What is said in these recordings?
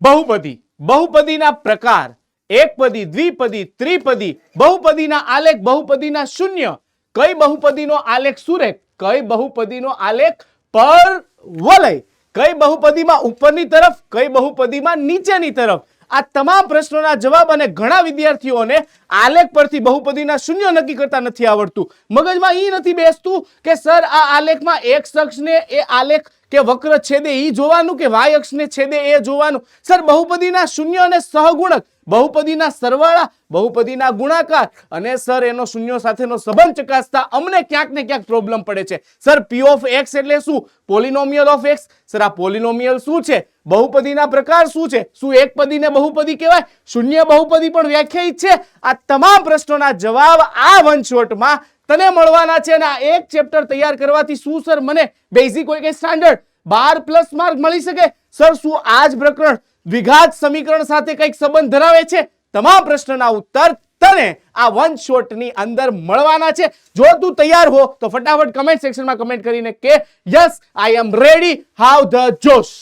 બહુપદી, બહુપદીના પ્રકાર, એકપદી, દ્વિપદી, ત્રિપદી, બહુપદીના આલેખ, બહુપદીના શૂન્ય, કઈ બહુપદીનો આલેખ સુરેખ, કઈ બહુપદીનો આલેખ પરવલય, કઈ બહુપદીમાં ઉપરની તરફ, કઈ બહુપદીમાં નીચેની તરફ. આ તમામ પ્રશ્નોના જવાબ અને ઘણા વિદ્યાર્થીઓને આલેખ પરથી બહુપદીના શૂન્ય નક્કી કરતા નથી આવડતું. મગજમાં ઈ નથી બેસતું કે સર આ આલેખમાં એક્સ અક્ષને એ આલેખ કે વક્ર છેદે ઈ જોવાનું કે વાય અક્ષને છેદે એ જોવાનું. સર બહુપદીના શૂન્ય અને સહગુણક, બહુપદીના સરવાળા, બહુપદીના ગુણાકાર અને સર એનો શૂન્ય સાથેનો સંબંધ ચકાસતા અમને ક્યાંક ને ક્યાંક પ્રોબ્લેમ પડે છે. સર પી ઓફ એક્સ એટલે શું? પોલિનોમિયલ ઓફ એક્સ. સર આ પોલિનોમિયલ શું છે? બહુપદીના પ્રકાર શું છે? શું એકપદીને બહુપદી કહેવાય? શૂન્ય બહુપદી પણ વ્યાખ્યાયિત છે. આ તમામ પ્રશ્નોના જવાબ આ વન શોટમાં તને મળવાના છે. અને આ એક ચેપ્ટર તૈયાર કરવાથી શું સર મને બેઝિક હોય કે સ્ટાન્ડર્ડ 12+ માર્ક મળી શકે? સર શું આ જ પ્રકરણ દ્વિઘાત સમીકરણ સાથે કંઈક સંબંધ ધરાવે છે? તમામ પ્રશ્નના ઉત્તર તને આ વન શોટની અંદર મળવાના છે. જો તું તૈયાર હો તો ફટાફટ કમેન્ટ સેક્શનમાં કમેન્ટ કરીને કે yes I am ready, how the જોશ.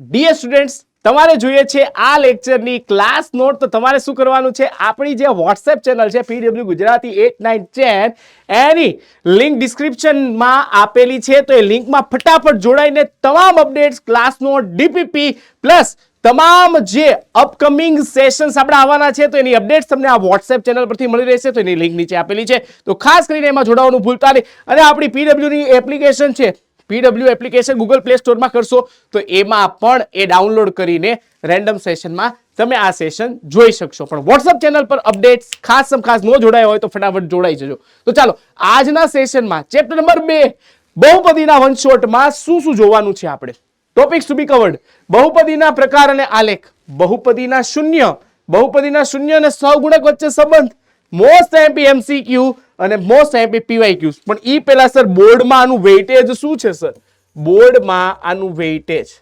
ડિયર સ્ટુડન્ટ્સ, તમારે જોઈએ છે આ લેક્ચરની ક્લાસ નોટ, તો તમારે શું કરવાનું છે? આપણી જે વોટ્સએપ ચેનલ છે પીડબ્લ્યુ ગુજરાતી 8910 એની લિંક ડિસ્ક્રિપ્શનમાં આપેલી છે. તો એ લિંકમાં ફટાફટ જોડાઈને તમામ updates, class note, DPP plus તમામ જે અપકમિંગ સેશન્સ આપણે આવવાના છે તો એની અપડેટ્સ તમને આ વોટ્સએપ ચેનલ પરથી મળી રહેશે. તો એની લિંક નીચે આપેલી છે, તો ખાસ કરીને એમાં જોડાવાનું ભૂલતા નહીં. અને આપણી પીડબ્લ્યુની એપ્લિકેશન છે, પીડબ્લ્યુ એપ્લિકેશન ગૂગલ પ્લે સ્ટોરમાં કરશો તો એમાં પણ એ ડાઉનલોડ કરીને રેન્ડમ સેશનમાં તમે આ સેશન જોઈ શકશો. પણ વોટ્સએપ ચેનલ પર અપડેટ્સ ખાસ ન જોડાયા હોય તો ફટાફટ જોડાઈ જજો. તો ચાલો આજના સેશનમાં ચેપ્ટર નંબર 2 બહુપદીના વન શોટમાં શું જોવાનું છે આપણે? ટોપિક્સ ટુ બી કવર્ડ: બહુપદીના પ્રકાર અને આલેખ, બહુપદીના શૂન્ય, બહુપદીના શૂન્ય અને સહગુણક વચ્ચે સંબંધ, મોસ્ટ એમપી એમસીક્યુ અને મોસ્ટ એમપી પીવાયક્યુઝ. પણ ઈ પહેલા સર બોર્ડમાં આનું વેઇટેજ શું છે? સર બોર્ડમાં આનું વેઇટેજ,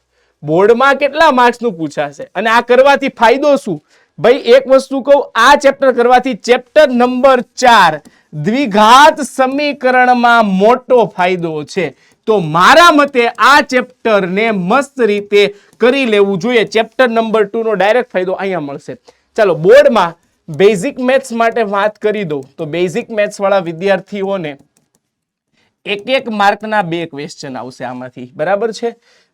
બોર્ડમાં કેટલા માર્ક્સનું પૂછાશે અને આ કરવાથી ફાયદો શું? ભાઈ એક વસ્તુ કહું, આ ચેપ્ટર કરવાથી ચેપ્ટર નંબર 4 દ્વિઘાત સમીકરણમાં મોટો ફાયદો છે. તો મારા મતે આ ચેપ્ટરને મસ્ત રીતે કરી લેવું જોઈએ. ચેપ્ટર નંબર 2 નો ડાયરેક્ટ ફાયદો અહીંયા મળશે. ચાલો બોર્ડમાં બેઝિક મેથ્સ માટે વાત કરી દઉં તો બેઝિક મેથ્સ વાળા વિદ્યાર્થીઓને 1 માર્કના 2 ક્વેશ્ચન આવશે આમાંથી, બરાબર છે.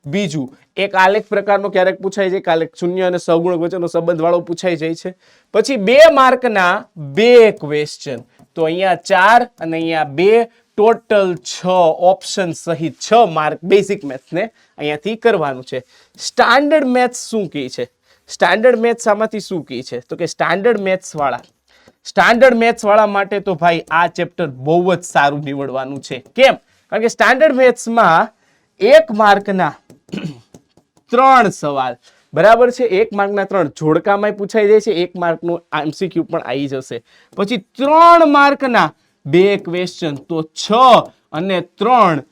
બીજું, એક આલેખ પ્રકારનો ક્યારેક પૂછાઈ જાય, આલેખ શૂન્ય અને સહગુણક વચ્ચેનો સંબંધ વાળો પૂછાઈ જાય છે. પછી 2 માર્કના 2 ક્વેશ્ચન, તો અહીંયા 4 અને અહીંયા 2, ટોટલ 6 ઓપ્શન સહિત 6 માર્ક બેઝિક મેથ્સ ને અહીંયાથી કરવાનું છે. સ્ટાન્ડર્ડ મેથ્સ શું કહે છે? સ્ટાન્ડર્ડ મેથ્સ આમાંથી શું કહે છે? તો કે સ્ટાન્ડર્ડ મેથ્સ વાળા માટે તો ભાઈ આ ચેપ્ટર બહુ જ સારું નીવડવાનું છે. કેમ? કારણ કે સ્ટાન્ડર્ડ મેથ્સમાં 1 માર્કના 3 સવાલ, બરાબર છે. 1 માર્કના 3 જોડકામાં પૂછાઈ જાય છે, 1 માર્કનું એમસીક્યુ પણ આવી જશે. પછી 3 માર્કના 2 ક્વેશ્ચન, તો 6 અને 3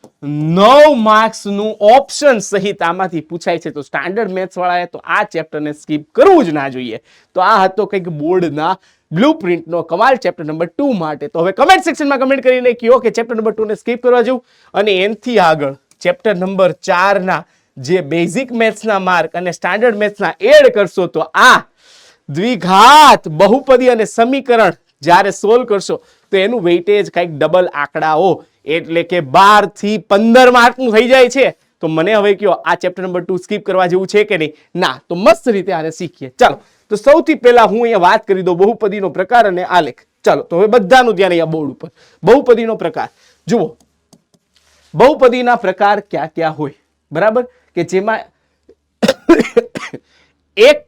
9 માર્ક્સનું ઓપ્શન સહિત આમાંથી પૂછાય છે. તો સ્ટાન્ડર્ડ મેથ્સ વાળાએ તો આ ચેપ્ટરને સ્કીપ કરવું જ ના જોઈએ. તો આ હતો કંઈક બોર્ડના બ્લુપ્રિન્ટનો કમાલ ચેપ્ટર નંબર 2 માટે. તો હવે કમેન્ટ સેક્શનમાં કમેન્ટ કરીને કહો કે ચેપ્ટર નંબર 2 ને સ્કીપ કરવા જેવું. અને એનથી આગળ ચેપ્ટર નંબર 4 ના જે બેઝિક મેથ્સના માર્ક અને સ્ટાન્ડર્ડ મેથ્સના એડ કરશો તો આ દ્વિઘાત બહુપદી અને સમીકરણ જ્યારે સોલ્વ કરશો તો એનું વેઇટેજ કંઈક ડબલ આંકડાઓ એટલે કે 12 થી 15 માર્કનું થઈ જાય છે. તો મને હવે કયો આ ચેપ્ટર નંબર 2 સ્કીપ કરવા જેવું છે કે નહીં? ના. તો મસ્ત રીતે આને શીખીએ. ચાલો, તો સૌથી પહેલા હું અહીંયા વાત કરી દઉં બહુપદીનો પ્રકાર અને આલેખ. ચાલો, તો હવે બધાનું ધ્યાન અહીંયા બોર્ડ ઉપર. બહુપદીનો પ્રકાર જુઓ. બહુપદીના પ્રકાર ક્યાં ક્યાં હોય? બરાબર, કે જેમાં એક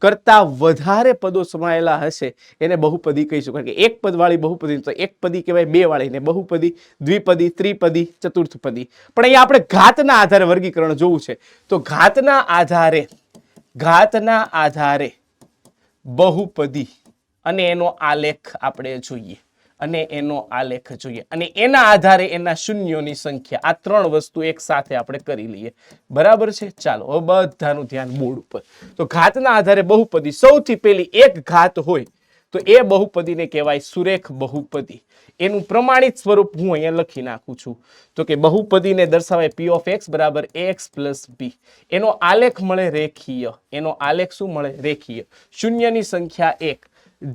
કરતા વધારે પદો સમાયેલા હશે એને બહુપદી કહીશું. કારણ કે એક પદ વાળી બહુપદી, તો એક પદી કહેવાય, 2 વાળી ને બહુપદી, દ્વિપદી, ત્રિપદી, ચતુર્થપદી. પણ અહીંયા આપણે ઘાતના આધારે વર્ગીકરણ જોવું છે. તો ઘાતના આધારે બહુપદી અને એનો આલેખ આપણે જોઈએ, અને એના આધારે એના શૂન્યોની સંખ્યા, આ 3 વસ્તુ એક સાથે આપણે કરી લઈએ, બરાબર છે. ચાલો હવે બધાનું ધ્યાન બોર્ડ ઉપર. તો ઘાતના આધારે બહુપદી, સૌથી પહેલી એક ઘાત હોય તો એ બહુપદીને કહેવાય સુરેખ બહુપદી. એનું પ્રમાણિત સ્વરૂપ હું અહીંયા લખી નાખું છું. તો કે બહુપદીને દર્શાવાય p ઓફ x બરાબર ax પ્લસ b. એનો આલેખ મળે રેખીય. એનો આલેખ શું મળે? રેખીય. શૂન્યની સંખ્યા 1,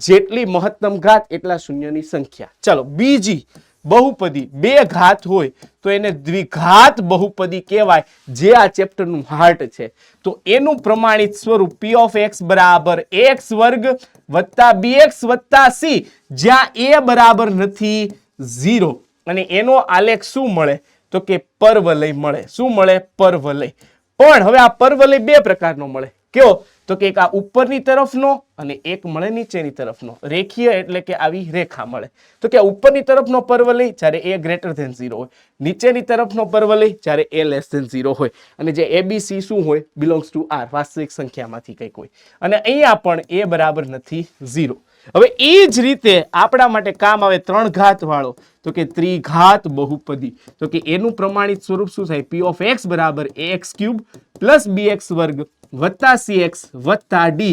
જેટલી મહત્તમ ઘાત એટલા શૂન્યની સંખ્યા. ચાલો, બીજી બહુપદી બે ઘાત હોય તો એને દ્વિઘાત બહુપદી કહેવાય, જે આ ચેપ્ટરનું હાર્ટ છે. તો એનું પ્રમાણિત સ્વરૂપ p ઓફ x બરાબર x વર્ગ વત્તા bx વત્તા c, જ્યાં a બરાબર નથી 0. અને એનો આલેખ શું મળે? તો કે પરવલય મળે. શું મળે? પરવલય. પણ હવે આ પરવલય બે પ્રકારનો મળે. કેવો? તો કે એક આ ઉપરની તરફનો અને એક મળે નીચેની તરફનો. રેખીય એટલે કે આવી રેખા મળે. તો કે ઉપરની તરફનો પરવલય જ્યારે a ગ્રેટર ધેન 0 હોય, નીચેની તરફનો પરવલય જ્યારે a લેસ ધેન 0 હોય. અને જે abc શું હોય? બિલોંગ્સ ટુ r, વાસ્તવિક સંખ્યામાંથી કંઈક હોય. અને અહીંયા પણ a બરાબર નથી 0. હવે એ જ રીતે આપણા માટે કામ આવે 3 ઘાત વાળો, તો કે ત્રિઘાત બહુપદી. તો કે એનું પ્રમાણિત સ્વરૂપ શું થાય? p ઓફ x બરાબર ax ક્યુબ પ્લસ bx વર્ગ વત્તા cx વત્તા d,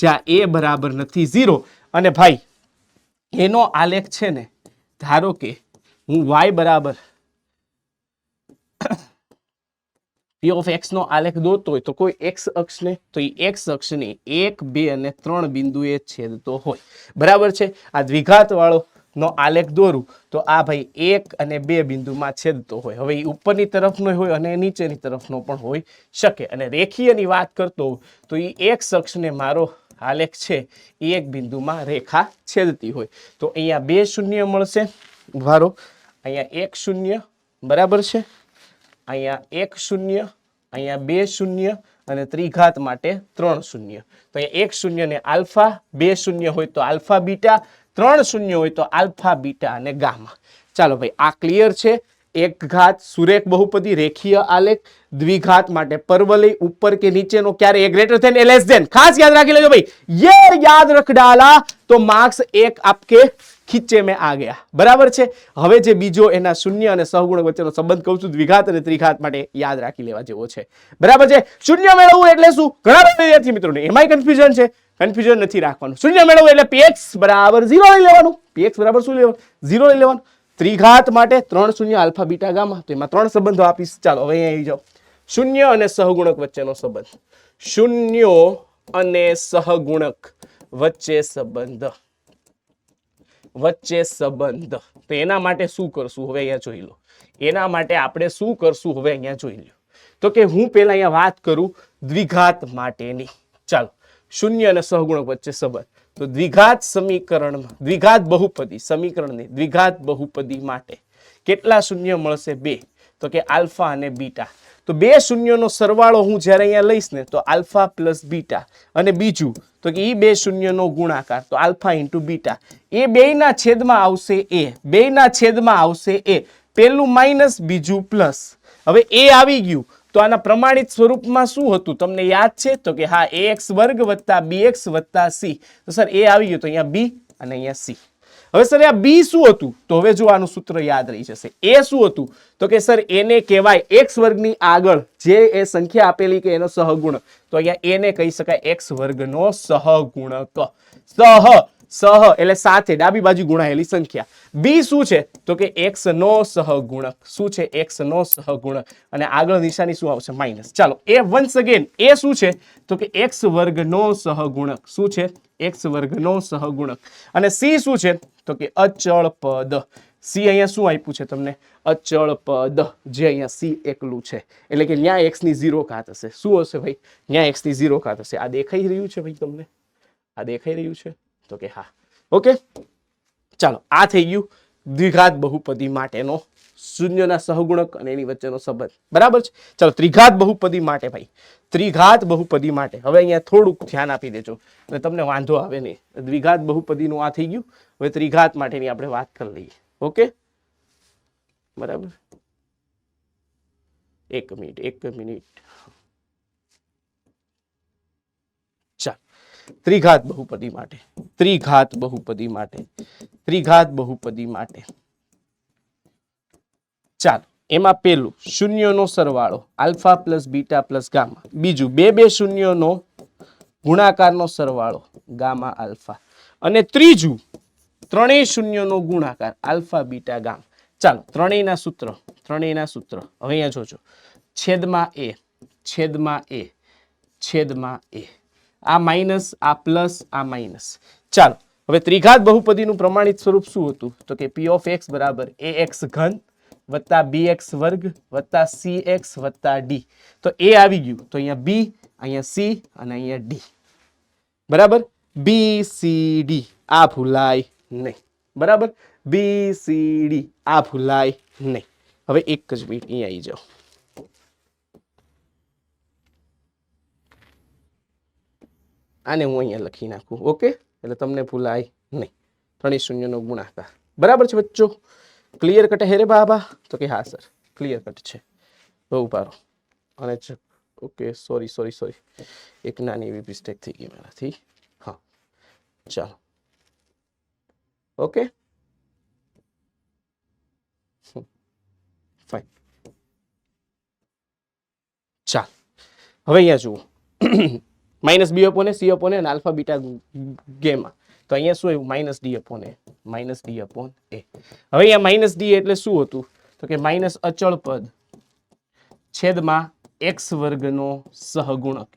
જ્યાં a બરાબર નથી 0. અને ભાઈ એનો આલેખ છે ને, ધારો કે હું y બરાબર p ઓફ x નો આલેખ દોરતો હોય તો કોઈ x અક્ષને, તો એ x અક્ષની 1, 2 અને 3 બિંદુએ છેદતો હોય. બરાબર છે? આ દ્વિઘાત વાળો નો આલેખ દોરું તો આ ભાઈ 1 અને 2 બિંદુમાં છેદતો હોય. હવે એ ઉપરની તરફનો હોય અને નીચેની તરફનો પણ હોઈ શકે. અને રેખીયની વાત કરતો તો એ x અક્ષને મારો આલેખ છે એ એક બિંદુમાં રેખા છેદતી હોય. તો અહીંયા 2 શૂન્ય મળશે. ધારો અહીંયા 1 શૂન્ય, બરાબર છે? અહીંયા 1 શૂન્ય, અહીંયા 2 શૂન્ય અને ત્રિઘાત માટે 3 શૂન્ય. તો અહીંયા 1 શૂન્ય ને આલ્ફા, 2 શૂન્ય હોય તો આલ્ફા બીટા, 3 શૂન્ય હોય તો આલ્ફા બીટા અને ગામા. ચાલો ભાઈ, આ ક્લિયર છે. એક ઘાત સુરેખ બહુપદી, રેખીય આલેખ, દ્વિઘાત માટે પરવલય, ઉપર કે નીચેનો, ક્યારે એ ગ્રેટર ધેન એ લેસ ધેન. ખાસ યાદ રાખી લેજો ભાઈ, ये याद रख डाला तो मार्क्स एक आपके खींचे में आ गया. बराबर છે? હવે જે બીજો એના શૂન્ય અને સહગુણક વચ્ચેનો સંબંધ કહું છું, દ્વિઘાત અને ત્રિઘાત માટે યાદ રાખી લેવા જેવો છે. બરાબર છે? શૂન્ય મેળવવું એટલે શું? ઘણા બધા વિદ્યાર્થી મિત્રોને એમાંય કન્ફ્યુઝન છે. કન્ફ્યુઝન નથી રાખવાનું. શૂન્ય મેળવવું એટલે px બરાબર 0 લઈ લેવાનું. px બરાબર શું લેવાનું? 0 લઈ લેવાનું. ત્રિઘાત માટે 3 શૂન્ય આલ્ફા બીટા ગામા. તો એમાં 3 સંબંધો આપીશ. ચાલો હવે અહીંયા આવી જાઓ. શૂન્ય અને સહગુણક વચ્ચેનો સંબંધ. શૂન્યો અને સહગુણક વચ્ચે સંબંધ. તો એના માટે શું કરશું? હવે અહીંયા જોઈ લો. એના માટે આપણે શું કરશું? હવે અહીંયા જોઈ લો. તો કે હું પહેલા અહીંયા વાત કરું દ્વિઘાત માટેની. ચાલો, શૂન્ય અને સહગુણક વચ્ચે સંબંધ. તો દ્વિઘાત સમીકરણમાં, દ્વિઘાત બહુપદી સમીકરણની દ્વિઘાત બહુપદી માટે કેટલા શૂન્ય મળશે? 2. તો કે આલ્ફા અને બીટા. તો 2 શૂન્યનો સરવાળો હું જ્યારે અહીંયા લઈશ ને, તો આલ્ફા પ્લસ બીટા. અને બીજું તો કે એ 2 શૂન્યનો ગુણાકાર, તો આલ્ફા ઇન્ટુ બીટા. એ બેયના છેદમાં આવશે એ. બેયના છેદમાં આવશે એ. પહેલું માઇનસ, બીજું પ્લસ. હવે એ આવી ગયું તો આના પ્રમાણિત સ્વરૂપમાં શું હતું? તમને યાદ છે? તો કે હા, ax વર્ગ વત્તા bx વત્તા c. તો સર એ આવી ગયું, તો અહીંયા b અને અહીંયા c. હવે સર આ b શું હતું? તો હવે જો આનું સૂત્ર યાદ રહી જશે. એ શું હતું? તો કે સર એને કહેવાય x વર્ગની આગળ જે એ સંખ્યા આપેલી કે એનો સહગુણક. તો અહીંયા એને કહી શકાય x વર્ગનો સહગુણક. સહ એટલે સાથે ડાબી બાજુ ગુણાયેલી સંખ્યા. b શું છે? તો કે x નો સહગુણક. શું છે? x નો સહગુણક. અને આગળ નિશાની શું આવશે? માઇનસ. ચાલો, એ વન્સ અગેન એ શું છે? તો કે x વર્ગનો સહગુણક. શું છે? x વર્ગનો સહગુણક. અને c શું છે? તો કે અચળ પદ. c અહીંયા શું આપ્યું છે તમને? અચળ પદ, જે અહીંયા c એકલું છે. એટલે કે ત્યાં x ની 0 ઘાત હશે. શું હશે ભાઈ? ત્યાં x ની 0 ઘાત હશે. આ દેખાઈ રહ્યું છે ભાઈ તમને? આ દેખાઈ રહ્યું છે? તો કે હા. ઓકે, ચાલો, આ થઈ ગયું દ્વિઘાત બહુપદી માટેનો શૂન્યના સહગુણક અને એની વચ્ચેનો સંબંધ. બરાબર છે? ચાલો, ત્રિઘાત બહુપદી માટે ભાઈ, ત્રિઘાત બહુપદી માટે હવે અહીંયા થોડુંક ધ્યાન આપી દેજો અને તમને વાંધો આવે નહીં. દ્વિઘાત બહુપદીનું આ થઈ ગયું. હવે ત્રિઘાત માટેની આપણે વાત કરી લઈએ. ઓકે, બરાબર? એક મિનિટ. ચાલો, ત્રિઘાત બહુપદી માટે ચાલો, એમાં પેલું શૂન્યનો સરવાળો alpha plus beta plus gamma. બીજું બે શૂન્યનો ગુણાકારનો સરવાળો ગામા આલ્ફા. અને ત્રીજું ત્રણેય શૂન્યનો ગુણાકાર આલ્ફા બીટા ગામ. ચાલો ત્રણેયના સૂત્ર હવે અહીંયા જોજો છેદમાં એ આ માઇનસ આ પ્લસ આ માઇનસ. ચાલો હવે ત્રિઘાત બહુપદીનું પ્રમાણિત સ્વરૂપ શું હતું તો કે p of x બરાબર ax ઘન વત્તા bx વર્ગ વત્તા cx વત્તા d. તો a આવી ગયું તો અહીંયા b અહીંયા c અને અહીંયા d બરાબર. b c d આ ભૂલાય નહીં બરાબર. b c d આ ભૂલાય નહીં. હવે એક જ મિનિટ અહીંયા આવી જાઓ. આને હું અહીંયા લખી નાખું. ઓકે એટલે તમને ભૂલાય નહીં. ત્રણેય શૂન્યનો ગુણાકાર બરાબર છે બચ્ચો. ક્લિયર કટ હે રે બાબા તો કે હા સર ક્લિયર કટ છે. બહુ પારો અને ઓકે સોરી એક નાની એવી મિસ્ટેક થઈ ગઈ મારાથી. હા ચાલો ઓકે ફાઇન. ચાલ હવે અહીંયા જુઓ માઇનસ બી અપોને સી અપોને અને આલ્ફા બીટા ગેમા. તો અહીંયા શું આવ્યું માઇનસ ડી અપોન એ. હવે અહીંયા માઇનસ ડી એટલે શું હતું તો કે માઇનસ અચળ પદ છેદમાં એક્સ વર્ગનો સહગુણક.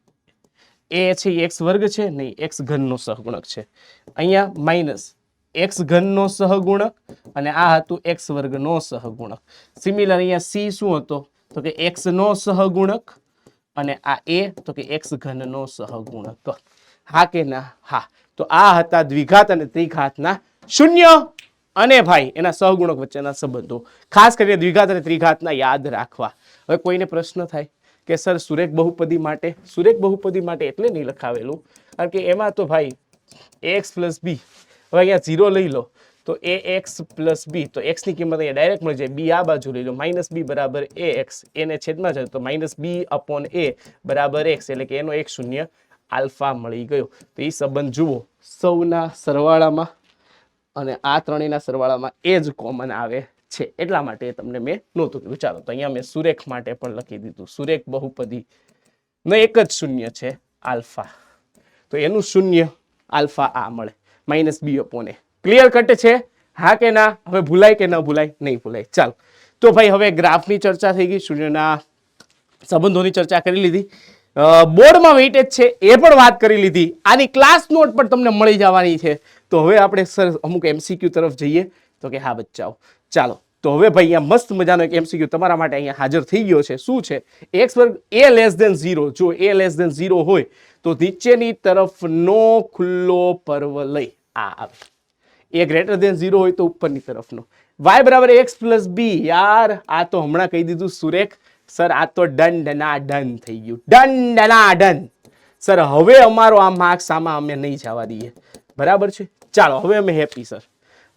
એ છે એક્સ વર્ગ છે નહીં એક્સ ઘનનો સહગુણક છે. અહીંયા માઇનસ એક્સ ઘનનો સહગુણક અને આ હતું એક્સ વર્ગનો સહગુણક. સિમિલર અહીંયા સી શું હતો તો કે એક્સ નો સહગુણક અને આ એ તો કે એક્સ ઘનનો સહગુણક. હા કે ના? હા. તો આ હતા દ્વિઘાત અને ત્રિઘાતના શૂન્ય અને ભાઈ એના સહગુણક વચ્ચેના સંબંધો. ખાસ કરીને દ્વિઘાત અને ત્રિઘાતના યાદ રાખવા. હવે કોઈને પ્રશ્ન થાય કે સર સુરેખ બહુપદી માટે એટલે નહીં લખાવેલું કારણ કે એમાં તો ભાઈ ax પ્લસ બી. હવે અહીંયા 0 લઈ લો તો ax પ્લસ બી તો x ની કિંમત અહીંયા ડાયરેક્ટ મળી જાય. બી આ બાજુ લઈ લો માઇનસ બી બરાબર ax એને છેદમાં જાય તો માઇનસ બી અપોન એ બરાબર x એટલે કે એનો એક શૂન્ય આલ્ફા મળી ગયો. તો એ સંબંધ જુઓ સૌના સરવાળામાં અને આ ત્રણેયના સરવાળામાં એ જ કોમન આવે છે એટલા માટે તમને મેં નહોતું કીધું. ચાલો તો અહીંયા મેં સુરેખ માટે પણ લખી દીધું. સુરેખ બહુપદી નો એક જ શૂન્ય છે આલ્ફા તો એનું શૂન્ય આલ્ફા આ મળે માઇનસ બી અપોન એ. ક્લિયર કટ છે? હા કે ના? હવે ભૂલાય કે ન ભૂલાય? નહીં ભૂલાય. ચાલો તો ભાઈ હવે ગ્રાફની ચર્ચા થઈ ગઈ, શૂન્યના સંબંધોની ચર્ચા કરી લીધી, બોર્ડમાં વેઇટેજ છે એ પણ વાત કરી લીધી, આની ક્લાસ નોટ પણ તમને મળી જવાની છે. તો હવે આપણે સર અમુક એમસીક્યુ તરફ જઈએ તો કે હા બચ્ચાઓ ચાલો. તો હવે ભાઈ અહીંયા મસ્ત મજાનો એક એમસીક્યુ તમારા માટે અહીંયા હાજર થઈ ગયો છે. શું છે? એક્સ વર્ગ એ લેસ ધેન 0. જો એ લેસ ધેન 0 હોય તો નીચેની તરફનો ખુલ્લો પર્વ લઈ આ આવે. એ ગ્રેટર ધેન 0 હોય તો ઉપરની તરફનો. y બરાબર x પ્લસ બી. યાર આ તો હમણાં કહી દીધું સુરેખ સર, આ તો ડન થઈ ગયું. Done sir. હવે અમારો આ માર્ક્સ આમાં અમે નહીં જવા દઈએ. બરાબર છે? ચાલો હવે અમે હેપી સર.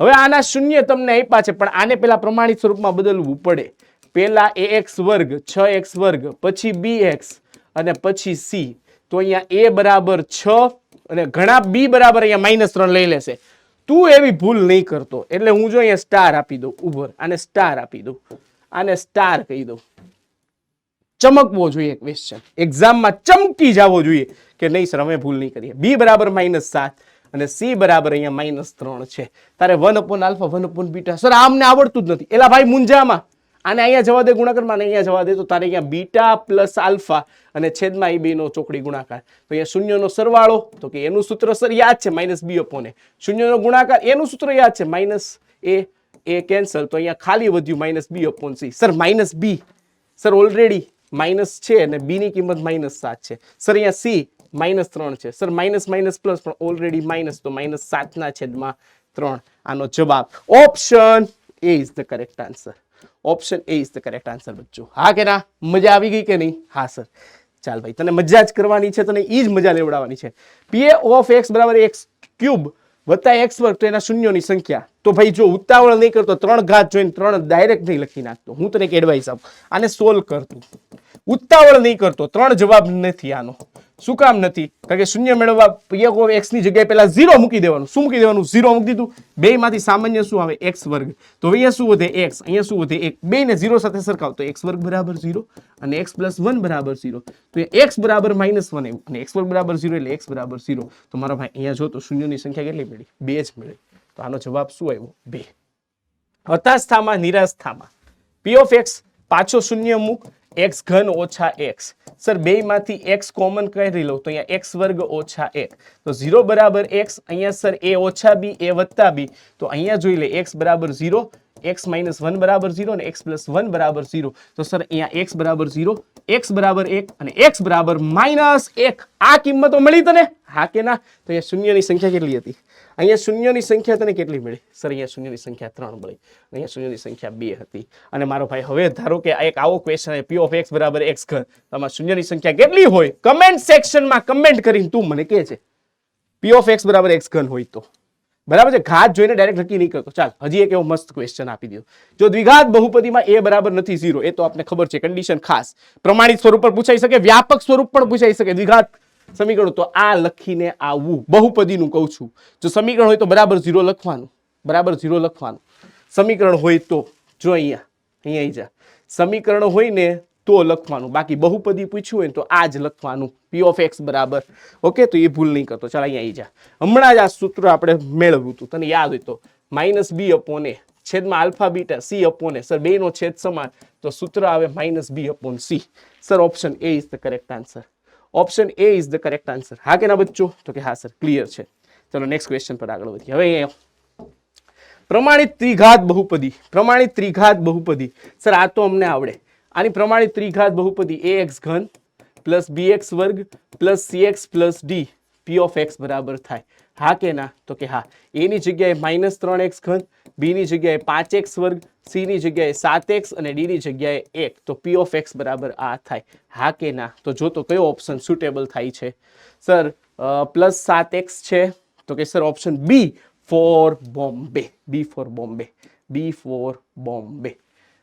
હવે આના શૂન્ય તમને આપ્યા છે પણ આને પેલા પ્રમાણિત સ્વરૂપમાં બદલવું પડે. પેલા ax વર્ગ 6x વર્ગ પછી bx અને પછી c. તો અહીંયા a બરાબર 6 અને ઘણા b બરાબર અહીંયા -3 લઈ લેશે. તું એવી ભૂલ નહીં કરતો એટલે હું જો અહીંયા સ્ટાર આપી દઉં. ઉભર આને સ્ટાર આપી દઉં, આને સ્ટાર કહી દઉં. ચમકવો જોઈએ ક્વેશ્ચન, એક્ઝામમાં ચમકી જવો જોઈએ કે નહીં સર અમે ભૂલ નહીં કરીએ. b બરાબર -7 અને c બરાબર અહીંયા -3 છે. તારે 1 upon alpha 1 upon beta. Sir આમને આવડતું જ નથી. એલા ભાઈ મુંજામાં આને અહીંયા જવા દે ગુણાકારમાં અને અહીંયા જવા દે તો તારે અહીંયા બીટા પ્લસ આલ્ફા અને છેદમાં એ બેનો ચોકડી ગુણાકાર. તો અહીંયા શૂન્યનો સરવાળો તો કે એનું સૂત્ર સર યાદ છે -b અપોન એ. શૂન્યનો ગુણાકાર એનું સૂત્ર યાદ છે -a કેન્સલ તો અહીંયા ખાલી વધ્યું -b upon c. Sir -b sir already minus છે અને b ની કિંમત -7 છે. સર અહીંયા c -3 છે. સર માઇનસ પ્લસ પણ ઓલરેડી માઇનસ તો -7/3. આનો જવાબ option A is the correct answer. Option A is the correct answer બચ્ચો. હા કે ના? મજા આવી ગઈ કે નહીં? હા સર. ચાલ ભાઈ તને મજા જ કરવાની છે, તને ઈ જ મજા લેવડાવવાની છે. pa ઓફ x બરાબર x ક્યુબ વત્તા x વર્ગ તો એના શૂન્યોની સંખ્યા. તો ભાઈ જો ઉતાવળ નહીં કરતો 3 ઘાત જોઈને 3 ડાયરેક્ટ નહીં લખી નાખતો. હું તને એક એડવાઇસ આપું, આને સોલ્વ કરતું ઉતાવળ નહીં કરતો. 3 જવાબ નથી આનો. શું કામ નથી? કારણ કે શૂન્ય મેળવવા p of x ની જગ્યાએ પહેલા 0 મૂકી દેવાનું. શું મૂકી દેવાનું? 0 મૂકી દીધું. બેમાંથી સામાન્ય શું આવે? x વર્ગ. તો અહીંયા શું વધે? x. અહીંયા શું વધે? 1. બેને 0 સાથે સરખાવ તો x વર્ગ બરાબર 0 અને x પ્લસ 1 બરાબર 0. તો x બરાબર -1 આવ્યું અને x વર્ગ બરાબર 0 એટલે x બરાબર 0. તો મારો ભાઈ અહીંયા જો તો શૂન્યની સંખ્યા કેટલી મળી? 2 જ મળી. તો આનો જવાબ શું આવ્યો? 2. હતાશતામાં નિરાશતામાં p of x પાછો શૂન્ય મૂક, x ઘન ઓછા x. સર બેમાંથી x કોમન કરી લો તો અહીંયા x વર્ગ ઓછા 1. તો 0 બરાબર x. અહીંયા સર a ઓછા b, a વત્તા b. તો અહીંયા જોઈ લે x બરાબર 0, x માઇનસ 1 બરાબર 0 અને x પ્લસ 1 બરાબર 0. તો સર અહીંયા x બરાબર 0, x બરાબર 1 અને x બરાબર -1. આ કિંમતો મળી તને? હા કે ના? તો અહીંયા શૂન્યની સંખ્યા કેટલી હતી? અહીંયા શૂન્યની સંખ્યા તને કેટલી મળી? સર અહીંયા શૂન્યની સંખ્યા 3 મળી. અહીંયા શૂન્યની સંખ્યા 2 હતી. અને મારો ભાઈ હવે ધારો કે એક આવો ક્વેશ્ચન p of x બરાબર x ઘન. તમારે શૂન્યની સંખ્યા કેટલી હોય? કમેન્ટ સેક્શનમાં કમેન્ટ કરીને તું મને કહે છે p of x બરાબર x ઘન હોય તો. બરાબર છે? ઘાત જોઈને ડાયરેક્ટ નક્કી નહીં કરતો. ચાલ હજી એક એવો મસ્ત ક્વેશ્ચન આપી દો. જો દ્વિઘાત બહુપદીમાં a બરાબર નથી 0, એ તો આપણે ખબર છે, કન્ડિશન ખાસ. પ્રમાણિત સ્વરૂપ પર પૂછાઈ શકે, વ્યાપક સ્વરૂપ પણ પૂછાઈ શકે. દ્વિઘાત સમીકરણ તો આ લખીને આવવું. બહુપદીનું કહું છું. જો સમીકરણ હોય તો બરાબર 0 લખવાનું. બરાબર 0 લખવાનું. સમીકરણ હોય તો જો અહીંયા જા. સમીકરણ હોય ને તો લખવાનું. બાકી બહુપદી પૂછ્યું હોય તો આ જ લખવાનું. p of x બરાબર. ઓકે, તો એ ભૂલ નહીં કરતો. ચાલ અહીંયા જા. હમણાં જ આ સૂત્ર આપણે મેળવ્યું હતું, તને યાદ હોય તો -b upon a છેદમાં alpha beta c upon a. Sir બેનો છેદ સમાન તો સૂત્ર આવે -b upon c. Sir option a is the correct answer. Option a is the correct answer. હા કે ના બચ્ચો? તો કે હા સર, ક્લિયર છે. ચલો નેક્સ્ટ ક્વેશ્ચન પર આગળ વધીએ. હવે અહીંયા પ્રમાણિત ત્રિઘાત બહુપદી. પ્રમાણિત ત્રિઘાત બહુપદી. સર આ તો અમને આવડે. આની પ્રમાણિત ત્રિઘાત બહુપદી ax ઘન પ્લસ bx વર્ગ plus cx plus d p of x બરાબર થાય. હા કે ના? તો કે હા. a ની જગ્યાએ -3x ઘન, b ની જગ્યાએ 5x વર્ગ, c ની જગ્યાએ 7x અને d ની જગ્યાએ 1. તો p of x બરાબર આ થાય. હા કે ના? તો જો તો કયો ઓપ્શન સુટેબલ થાય છે? સર પ્લસ 7x છે. તો કે sir option b for Bombay. b for Bombay. b for Bombay.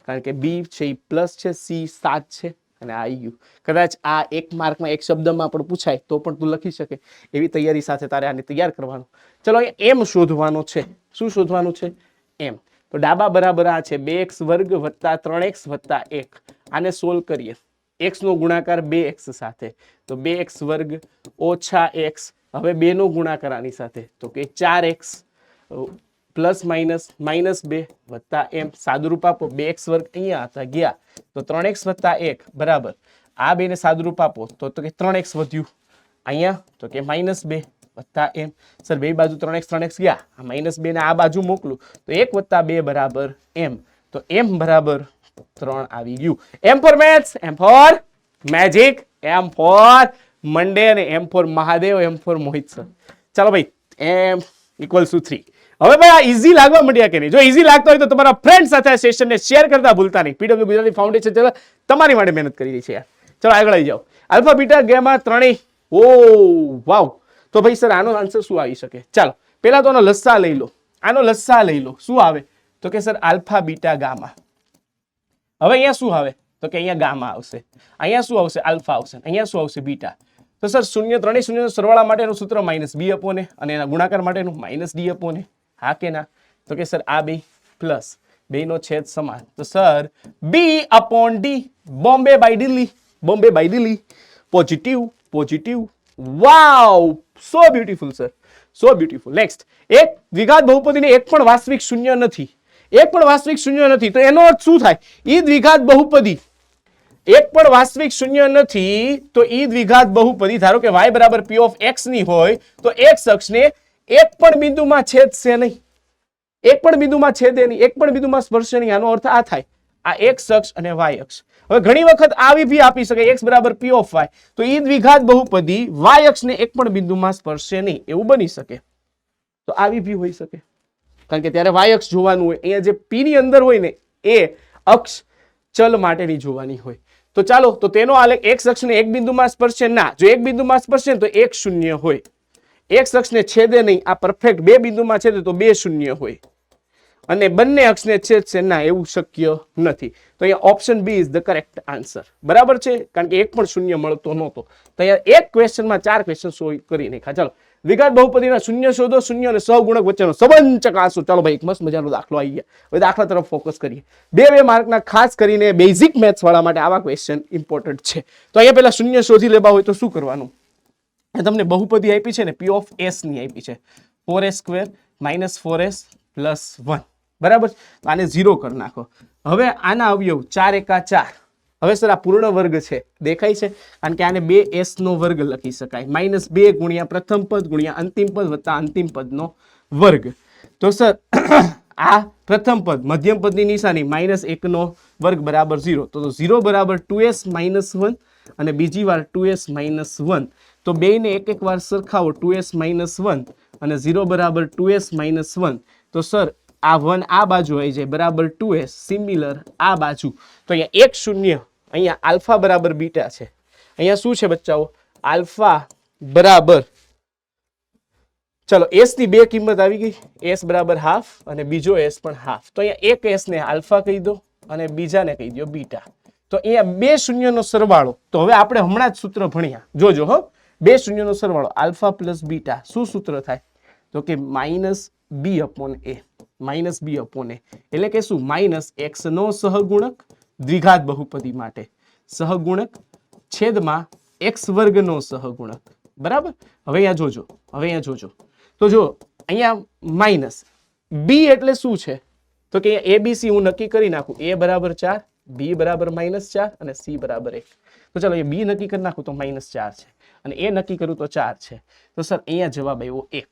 કારણ કે b છે એ પ્લસ છે, c 7 છે અને આ આવી ગયું. કદાચ આ એક માર્કમાં એક શબ્દમાં પણ પૂછાય તો પણ તું લખી શકે. એવી તૈયારી સાથે તારે આને તૈયાર કરવાનું. ચલો અહીંયા m શોધવાનો છે. શું શોધવાનું છે? m. તો ડાબા બરાબર આ છે 2x વર્ગ વત્તા 3x વત્તા 1. આને સોલ્વ કરીએ. x નો ગુણાકાર 2x સાથે તો 2x વર્ગ ઓછા x. હવે 2 નો ગુણાકાર આની સાથે તો કે 4x પ્લસ માઇનસ -2 વત્તા m. સાદુરૂપ આપો. 2x વર્ગ અહીંયા હતા ગયા તો 3x વત્તા 1 બરાબર. આ બેને સાદુરૂપ આપો તો કે 3x વધ્યું. અહીંયા તો કે -2 વત્તા m. સર બે બાજુ 3x ગયા. આ -2 ને આ બાજુ મોકલું તો 1 વત્તા 2 બરાબર m. તો m બરાબર 3 આવી ગયું. m for maths, m for magic, m for Monday અને m for Mahadev, m for Mohit sir. ચાલો ભાઈ, m = 3. હવે ભાઈ આ ઈઝી લાગવા માંડ્યા કે નહીં? જો ઈઝી લાગતો હોય તો તમારા ફ્રેન્ડ સાથે આ સેશનને શેર કરતા ભૂલતા નહીં. પીડબ્લ્યુ ગુજરાતી ફાઉન્ડેશન ચલો તમારી માટે મહેનત કરી રહી છે યાર. ચલો આગળ આવી જાઓ. આલ્ફા બીટા ગામા ત્રણેય. ઓ વાવ. તો ભાઈ સર આનો આન્સર શું આવી શકે? ચાલો પહેલા તો આનો લસ્સા લઈ લો. આનો લસ્સા લઈ લો. શું આવે? તો કે સર આલ્ફા બીટા ગામા. હવે અહીંયા શું આવે? તો કે અહીંયા ગામા આવશે. અહીંયા શું આવશે? આલ્ફા આવશે. અહીંયા શું આવશે? બીટા. તો સર ત્રણેય શૂન્યનો સરવાળા માટેનું સૂત્ર -b upon a અને એના ગુણાકાર માટેનું -d upon a. હા કે ના? તો કે સર આ બે પ્લસ બેનો છેદ સમાન તો sir b upon d. Bombay by Delhi. Bombay by Delhi. Positive positive. Wow, so beautiful sir, so beautiful. Next, એક દ્વિઘાત બહુપદીને એક પણ વાસ્તવિક શૂન્ય નથી. એક પણ વાસ્તવિક શૂન્ય નથી તો એનો અર્થ શું થાય? ઈ દ્વિઘાત બહુપદી એક પણ વાસ્તવિક શૂન્ય નથી તો ઈ દ્વિઘાત બહુપદી ધારો કે y બરાબર p of x ની હોય તો x અક્ષને એક પણ બિંદુમાં છેદશે નહીં. એક પણ બિંદુમાં છેદે નહીં, એક પણ બિંદુમાં સ્પર્શે નહીં. આનો અર્થ આ થાય. આ x અક્ષ અને y અક્ષ. હવે ઘણી વખત આવી ભી આપી શકે x બરાબર p of y તો ઈ દ્વિઘાત બહુપદી y અક્ષને એક પણ બિંદુમાં સ્પર્શે નહીં એવું બની શકે. તો આવી ભી હોઈ શકે કારણ કે ત્યારે y અક્ષ જોવાનું હોય. અહીંયા જે p ની અંદર હોય ને એ અક્ષ ચલ માટેની જોવાની હોય. તો ચાલો, તો તેનો આલેખ x અક્ષને એક બિંદુમાં સ્પર્શે ના. જો એક બિંદુમાં સ્પર્શે તો એક શૂન્ય હોય. x અક્ષને છેદે નહીં. આ પરફેક્ટ બે બિંદુમાં છેદે તો બે શૂન્ય હોય. અને બંને અક્ષને છેદશે, ના એવું શક્ય નથી. તો અહીંયા option B is the correct answer. બરાબર છે, કારણ કે એક પણ શૂન્ય મળતો નહોતો. તો અહીંયા એક ક્વેશ્ચનમાં 4 ક્વેશ્ચન સોલ્વ કરી નાખ્યા. ચાલો દ્વિઘાત બહુપદીના શૂન્ય શોધો, શૂન્ય અને સહગુણક વચ્ચેનો સંબંધ ચકાસો. ચાલો ભાઈ એક મસ્ત મજાનો દાખલો આવી ગયા. હવે દાખલા તરફ ફોકસ કરીએ. 2 માર્કના ખાસ કરીને બેઝિક મેથ્સ વાળા માટે આવા ક્વેશ્ચન ઇમ્પોર્ટન્ટ છે. તો અહીંયા પહેલા શૂન્ય શોધી લેવા હોય તો શું કરવાનું? તમને બહુપદી આપી છે ને, પી ઓફ એસ ની આપી છે, 4s² - 4s + 1. બરાબર, આને 0 કરી નાખો. હવે આના અવયવ 4 એકા 4. હવે સર આ પૂર્ણ વર્ગ છે, દેખાય છે, કારણ કે આને 2s નો વર્ગ લખી શકાય, -2 ગુણ્યા પ્રથમ પદ ગુણ્યા અંતિમ પદ વત્તા અંતિમ પદનો વર્ગ. તો સર આ પ્રથમ પદ મધ્યમ પદની નિશાની -1 નો વર્ગ બરાબર 0. તો 0 બરાબર 2s - 1 અને બીજી વાર 2s - 1. તો બેયને એક વાર સરખાવો, 2s - 1 અને 0 બરાબર 2s - 1. તો સર આ 1 આ બાજુ આવી જાય બરાબર 2s, સિમિલર આ બાજુ. તો અહીંયા એક શૂન્ય, અહીંયા આલ્ફા બરાબર બીટા છે. અહીંયા શું છે બચ્ચાઓ? આલ્ફા બરાબર, ચલો s ની 2 કિંમત આવી ગઈ, s બરાબર હાફ અને બીજો s પણ હાફ. તો અહીંયા એક s ને આલ્ફા કહી દો અને બીજાને કહી દો બીટા. તો અહીંયા 2 શૂન્યનો સરવાળો. તો હવે આપણે હમણાં જ સૂત્ર ભણ્યા, જોજો હો, 2 શૂન્યનો સરવાળો આલ્ફા પ્લસ બીટા શું સૂત્ર થાય? તો કે -b/a. -b/a એટલે કે શું? -x નો સહગુણક દ્વિઘાત બહુપદી માટે, સહગુણક છેદમાં x વર્ગ નો સહગુણક. બરાબર, હવે અહીંયા જોજો. તો જો અહીંયા માઇનસ b એટલે શું છે? તો કે abc હું નક્કી કરી નાખું, a બરાબર 4, b બરાબર -4 અને c બરાબર 1. તો ચાલો એ b નક્કી કરી નાખું તો -4 છે અને a નક્કી કરું તો 4 છે. તો સર અહીંયા જવાબ આવ્યો 1.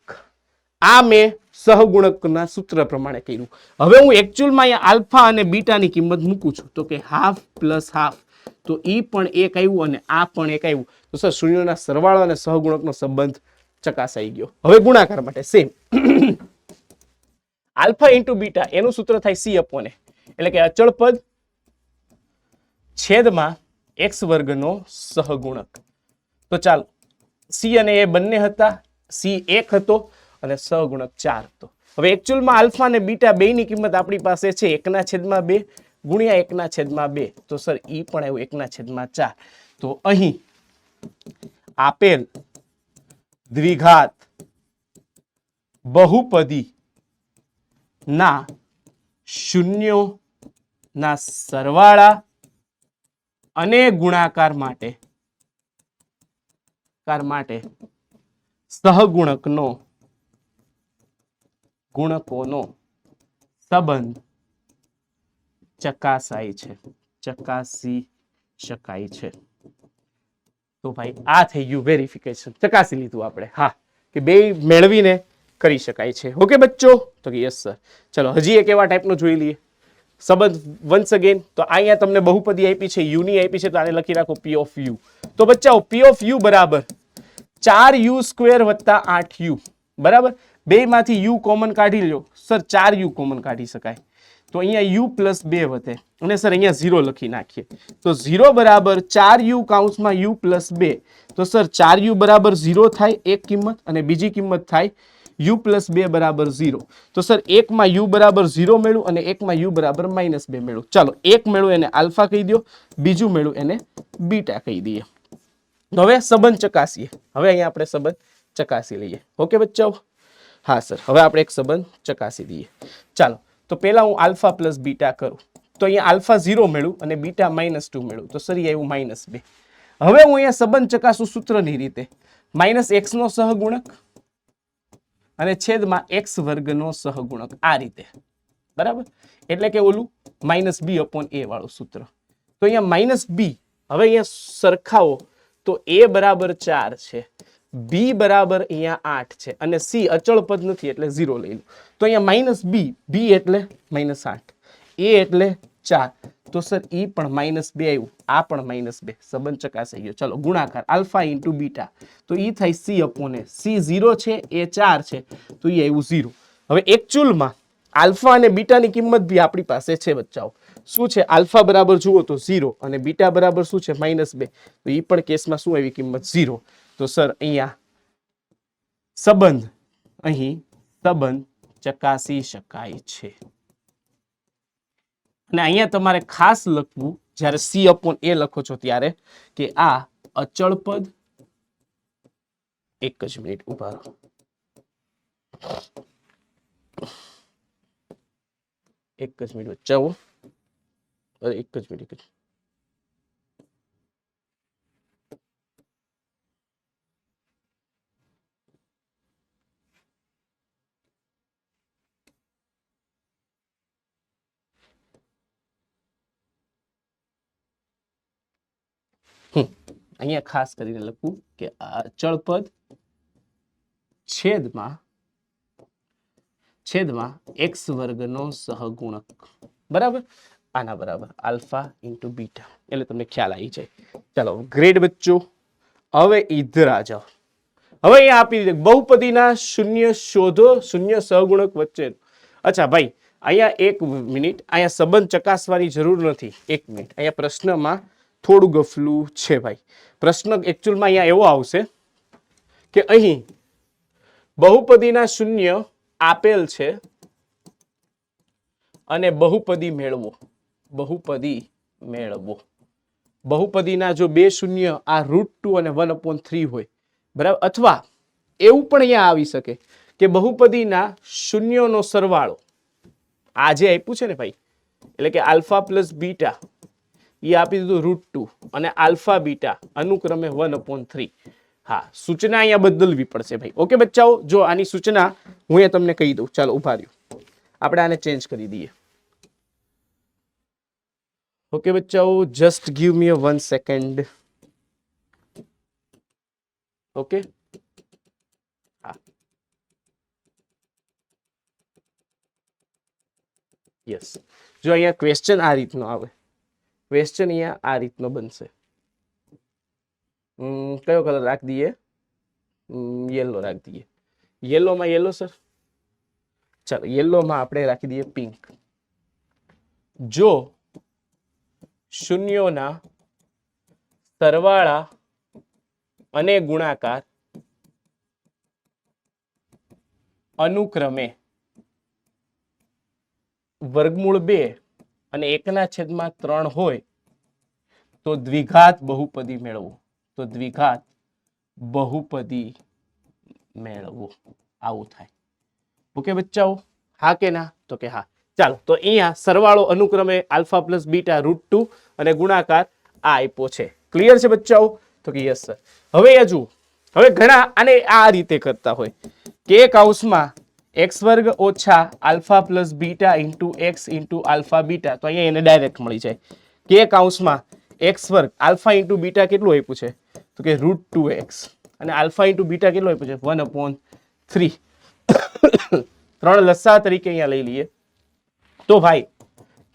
આ મેં સહગુણકના સૂત્ર પ્રમાણે કર્યું. હવે હું એકચ્યુઅલમાં અહીંયા આલ્ફા અને બીટાની કિંમત મૂકું છું. તો કે હાફ પ્લસ હાફ, તો ઈ પણ 1 આવ્યું અને આ પણ 1 આવ્યું. તો સર શૂન્યના સરવાળા અને સહગુણકનો સંબંધ ચકાસાઈ ગયો. હવે ગુણાકાર માટે સેમ, આલ્ફા ઇન્ટુ બીટા એનું સૂત્ર થાય c/a, એટલે કે અચળ પદ છેદમાં x વર્ગનો સહગુણક. તો ચાલો c અને a બંને હતા, c 1 હતો અને સહગુણક 4 હતો. હવે એકચ્યુઅલમાં આલ્ફા અને બીટા બેયની કિંમત આપણી પાસે છે 1/2 ગુણ્યા 1/2. તો સર ઈ પણ આવ્યું 1/4. તો અહીં આપેલ દ્વિઘાત બહુપદી ના શૂન્યો ના સરવાળા અને ગુણાકાર માટે સહગુણકોનો સંબંધ ચકાસી શકાય છે. તો ભાઈ આ થઈ ગયું વેરિફિકેશન, ચકાસી લીધું આપણે, હા, કે બે મેળવીને કરી શકાય છે. ઓકે બચ્ચો? તો કે યસ સર. ચલો હજી એક એવા ટાઈપનો જોઈ લઈએ સંબંધ વન્સ અગેન. તો અહીંયા તમને બહુપદી આપી છે, યુ ની આપી છે, તો આને લખી રાખો પી ઓફ યુ. તો બચ્ચાઓ પી ઓફ યુ બરાબર 4u² વત્તા 8u. બરાબર, બે માંથી u કોમન કાઢી લો. સર 4u કોમન કાઢી શકાય, તો અહીંયા u પ્લસ 2 વધે અને સર અહીંયા 0 લખી નાખીએ. તો 0 બરાબર 4u કૌંસમાં u પ્લસ 2. તો સર 4u બરાબર 0 થાય એક કિંમત અને બીજી કિંમત થાય u પ્લસ 2 બરાબર 0. તો સર એકમાં u બરાબર 0 મેળવું અને એકમાં u બરાબર -2 મેળવું. ચાલો એક મેળવું એને આલ્ફા કહી દો, બીજું મેળવું એને બીટા કહી દઈએ. હવે સંબંધ ચકાસીએ. હવે અહીંયા આપણે સંબંધ ચકાસી લઈએ. ઓકે બચ્ચાઓ? હા સર, હવે આપણે એક સંબંધ ચકાસી દઈએ. ચાલો તો પહેલા હું આલ્ફા પ્લસ બીટા કરું. તો અહીંયા આલ્ફા 0 મેળવું અને બીટા -2 મેળવું. તો સર એ આવ્યું -2. હવે હું અહીંયા સંબંધ ચકાસું સૂત્રની રીતે, -x નો સહગુણક અને છેદમાં x વર્ગનો સહગુણક, આ રીતે. બરાબર, એટલે કે ઓલું -b/a વાળું સૂત્ર. તો અહીંયા -b, હવે અહીંયા સરખાવો તો a બરાબર 4 છે, b બરાબર અહીંયા 8 છે અને c અચળ પદ નથી એટલે 0 લઈ લો. તો અહીંયા -b એટલે -8, a એટલે 4. તો સર ઈ પણ -2 આવ્યું, આ પણ -2. સંબંધ ચકાસાઈ ગયો. ચલો ગુણાકાર આલ્ફા ઇન્ટુ બીટા, તો ઈ થાય c/a. c 0 છે, એ 4 છે, તો ઈ આવ્યું 0. હવે એકચ્યુઅલમાં આલ્ફા અને બીટાની કિંમત બી આપણી પાસે છે બચ્ચાઓ. શું છે? આલ્ફા બરાબર જુઓ તો 0 અને બીટા બરાબર શું છે? -2. તો ઈ પણ કેસમાં શું આવી કિંમત? 0. તો સર અહીંયા સંબંધ ચકાસી શકાય છે. અને અહીંયા તમારે ખાસ લખવું જ્યારે C/A લખો છો ત્યારે કે આ અચળ પદ, એક જ મિનિટ ઉભા રહો, એક જ મિનિટ બચાવો, એક જ મિનિટ. અહીંયા ખાસ કરીને લખવું કે આ અચળ પદ છેદમાં x વર્ગનો સહગુણક, બરાબર, આના બરાબર આલ્ફા ઇન્ટુ બીટા, એટલે તમને ખ્યાલ આવી જાય. ચાલો ગ્રેડ બચ્ચો, હવે ઇધર આ જાઓ. હવે અહીંયા આપી દીધું બહુપદીના શૂન્ય શોધો, શૂન્ય સહગુણક વચ્ચે. અચ્છા ભાઈ, અહીંયા એક મિનિટ, અહીંયા સંબંધ ચકાસવાની જરૂર નથી. એક મિનિટ, અહીંયા પ્રશ્નમાં થોડું ગફલું છે ભાઈ. પ્રશ્ન એકચ્યુઅલમાં અહીંયા એવો આવશે કે અહીં બહુપદીના શૂન્ય આપેલ છે અને બહુપદી મેળવો. બહુપદીના જો બે શૂન્ય આ √2 અને 1/3 હોય, બરાબર, અથવા એવું પણ અહીંયા આવી શકે કે બહુપદીના શૂન્યોનો સરવાળો આ જે આપ્યું છે ને ભાઈ, એટલે કે આલ્ફા પ્લસ બીટા એ આપી દીધું √2 અને આલ્ફા બીટા અનુક્રમે 1/3. હા, સૂચના અહીંયા બદલવી પડશે ભાઈ. ઓકે બચ્ચાઓ, જો આની સૂચના હું એ તમને કહી દઉં. ચાલો ઉભા રહ્યો, આપણે આને ચેન્જ કરી દઈએ. ઓકે બચ્ચાઓ, just give me 1 second. Okay, હા, યસ. જો અહીંયા ક્વેશ્ચન આ રીતનો આવે, ક્વેશ્ચન અહીંયા આ રીતનો બનશે. કયો કલર રાખી દઈએ? યેલો રાખી દઈએ. યેલોમાં યેલો સર, ચાલો યેલોમાં આપણે રાખી દઈએ પિંક. જો શૂન્યોના સરવાળા અને ગુણાકાર અનુક્રમે વર્ગમૂળ 2 અને 1/3 હોય તો દ્વિઘાત બહુપદી મેળવો. આવું થાય. ઓકે બચ્ચાઓ, હા કે ના? તો કે હા. ચાલો, તો અહીંયા સરવાળો અનુક્રમે આલ્ફા પ્લસ બીટા √2 અને ગુણાકાર આ આપ્યો છે. ક્લિયર છે બચ્ચાઓ? તો કે યસ સર. હવે એ જુઓ, હવે ઘણા આને આ રીતે કરતા હોય કે કૌંસમાં x² ઓછા alpha plus beta into x into alpha beta, તો અહીંયા એને ડાયરેક્ટ મળી જાય કે કૌંસમાં x² આલ્ફા ઇન્ટુ બીટા કેટલું આપ્યું છે? તો કે √2x અને આલ્ફા ઇન્ટુ બીટા કેટલું આપ્યું છે? 1/3. 3 લસા તરીકે અહીંયા લઈ લઈએ તો ભાઈ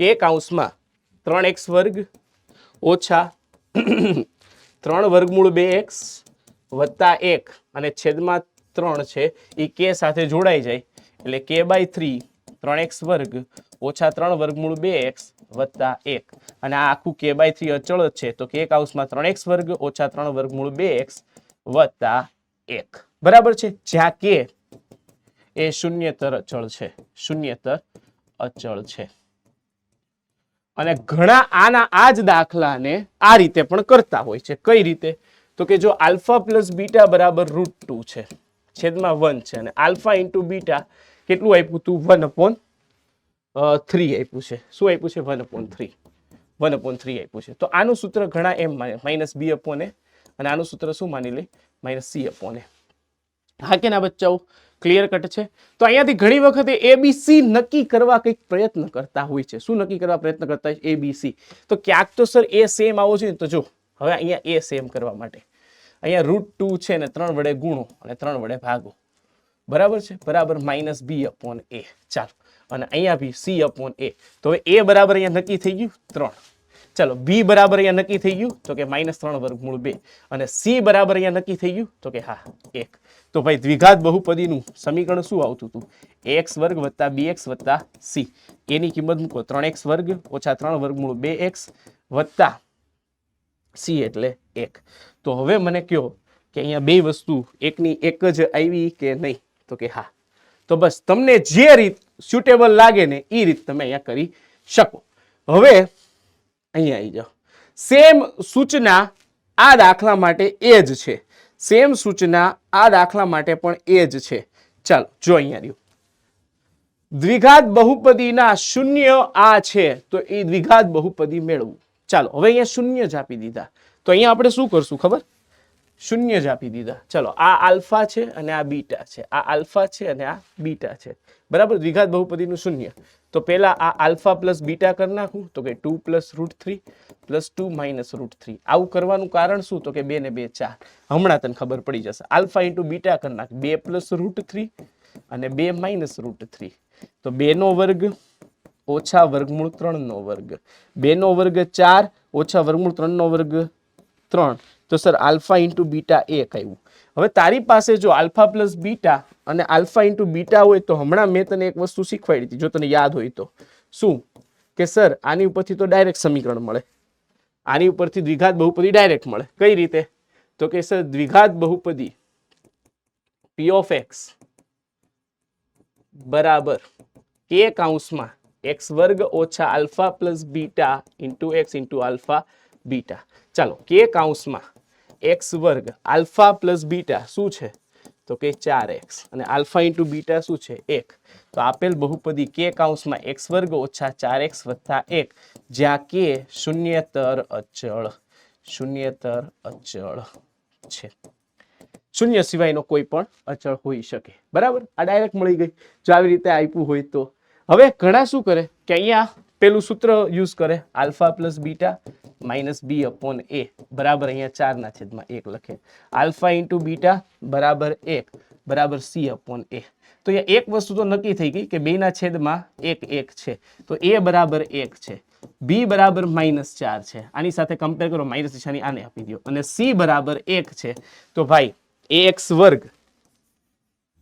કે કૌંસમાં 3x² ઓછા 3 વર્ગમૂળ 2x વત્તા 1 અને છેદમાં 3 છે એ કે સાથે જોડાઈ જાય એટલે k/3 3x² ઓછા 3 વર્ગમૂળ 2x વત્તા 1 અને આ આખું k/3 અચળ જ છે તો કે કૌંસમાં 3x² ઓછા 3 વર્ગમૂળ 2x વત્તા 1, બરાબર છે, જ્યાં કે એ શૂન્યતર અચળ છે. અને ઘણા આના આ જ દાખલાને આ રીતે પણ કરતા હોય છે. કઈ રીતે? તો કે જો આલ્ફા પ્લસ બીટા બરાબર √2 છે, છેદમાં 1 છે, અને આલ્ફા ઇન્ટુ બીટા કેટલું આપ્યું હતું? 1/3 આપ્યું છે. શું આપ્યું છે? 1/3 આપ્યું છે. તો આનું સૂત્ર ઘણા એમ માને -b/a અને આનું સૂત્ર શું માની લે? -c/a. હા કે ના બચ્ચાઓ? ક્લિયર કટ છે? તો અહીંયાથી ઘણી વખતે ABC નક્કી કરવા કંઈક પ્રયત્ન કરતા હોય છે. શું નક્કી કરવા પ્રયત્ન કરતા હોય? ABC. તો ક્યાંક તો સર એ સેમ આવો જોઈએ. તો જો હવે અહીંયા એ સેમ કરવા માટે અહીંયા √2 છે ને 3 વડે ગુણો અને 3 વડે ભાગો, બરાબર છે, બરાબર -b/a. ચાલો, અને અહીંયા બી c/a. તો હવે a બરાબર અહીંયા નક્કી થઈ ગયું 3. ચાલો, b બરાબર અહીંયા નક્કી થઈ ગયું તો કે -3 વર્ગમૂળ 2 અને c બરાબર અહીંયા નક્કી થઈ ગયું તો કે હા 1. તો ભાઈ દ્વિઘાત બહુપદીનું સમીકરણ શું આવતું હતું? ax² વત્તા bx વત્તા c. એની કિંમત મૂકો 3x² ઓછા 3 વર્ગમૂળ 2x વત્તા c એટલે 1. તો હવે મને કહો કે અહીંયા બે વસ્તુ એકની એક જ આવી કે નહીં? તો કે હા. તો બસ તમને જે રીત સ્યુટેબલ લાગે ને એ રીત તમે અહીંયા કરી શકો. હવે અહીંયા આવી જાઓ. સેમ સૂચના આ દાખલા માટે એ જ છે. સેમ સૂચના આ દાખલા માટે પણ એ જ છે. ચાલો જો અહીંયા રહ્યું. દ્વિઘાત બહુપદીના શૂન્ય આ છે તો એ દ્વિઘાત બહુપદી મેળવવું. ચાલો હવે અહીંયા શૂન્ય જ આપી દીધા તો અહીંયા આપણે શું કરશું ખબર? શૂન્ય જ આપી દીધા. ચલો આ આલ્ફા છે અને આ બીટા છે. આ આલ્ફા છે અને આ બીટા છે. બરાબર. દ્વિઘાત બહુપદીનું શૂન્ય. તો પહેલા આ આલ્ફા પ્લસ બીટા કરી નાખું તો કે 2 + √3 + 2 - √3. આવું કરવાનું કારણ શું? તો કે 2 ને 2 4. હમણાં તને ખબર પડી જશે. આલ્ફા * બીટા કરી નાખ 2 + √3 અને 2 - √3. તો 2 નો વર્ગ ઓછા વર્ગમૂળ 3 નો વર્ગ. 2 નો વર્ગ 4 ઓછા વર્ગમૂળ 3 નો વર્ગ 3. તો સર આલ્ફા * બીટા 1 આવ્યું. હવે તારી પાસે જો આલ્ફા પ્લસ બીટા અને આલ્ફા * બીટા હોય તો હમણાં મેં તને એક વસ્તુ શીખવાડી હતી જો તને યાદ હોય તો. શું? કે સર આની ઉપરથી તો ડાયરેક્ટ સમીકરણ મળે. આની ઉપરથી દ્વિઘાત બહુપદી ડાયરેક્ટ મળે. કઈ રીતે? તો કે સર દ્વિઘાત બહુપદી p of x બરાબર k કૌંસમાં x² ઓછા alpha plus beta * x * alpha beta. ચાલો k કૌંસમાં x² આલ્ફા પ્લસ બીટા શું છે? તો કે 4x અને આલ્ફા * બીટા શું છે? 1. તો આપેલ બહુપદી k કૌંસમાં x² ઓછા 4x વત્તા 1 જ્યાં k શૂન્યતર અચળ છે. શૂન્ય સિવાયનો કોઈ પણ અચળ હોઈ શકે. બરાબર. આ ડાયરેક્ટ મળી ગઈ જો આવી રીતે આપ્યું હોય તો. હવે ઘણા શું કરે કે અહીંયા પેલું સૂત્ર યુઝ કરે આલ્ફા પ્લસ બીટા -b/a બરાબર અહીંયા 4/1 લખે. આલ્ફા * બીટા બરાબર 1 બરાબર c/a. તો અહીંયા એક વસ્તુ તો નક્કી થઈ ગઈ કે 2/1 1 છે. તો a બરાબર 1 છે. b બરાબર -4 છે. આની સાથે કમ્પેર કરો માઇનસ નિશાની આને આપી દો અને c બરાબર 1 છે. તો ભાઈ ax²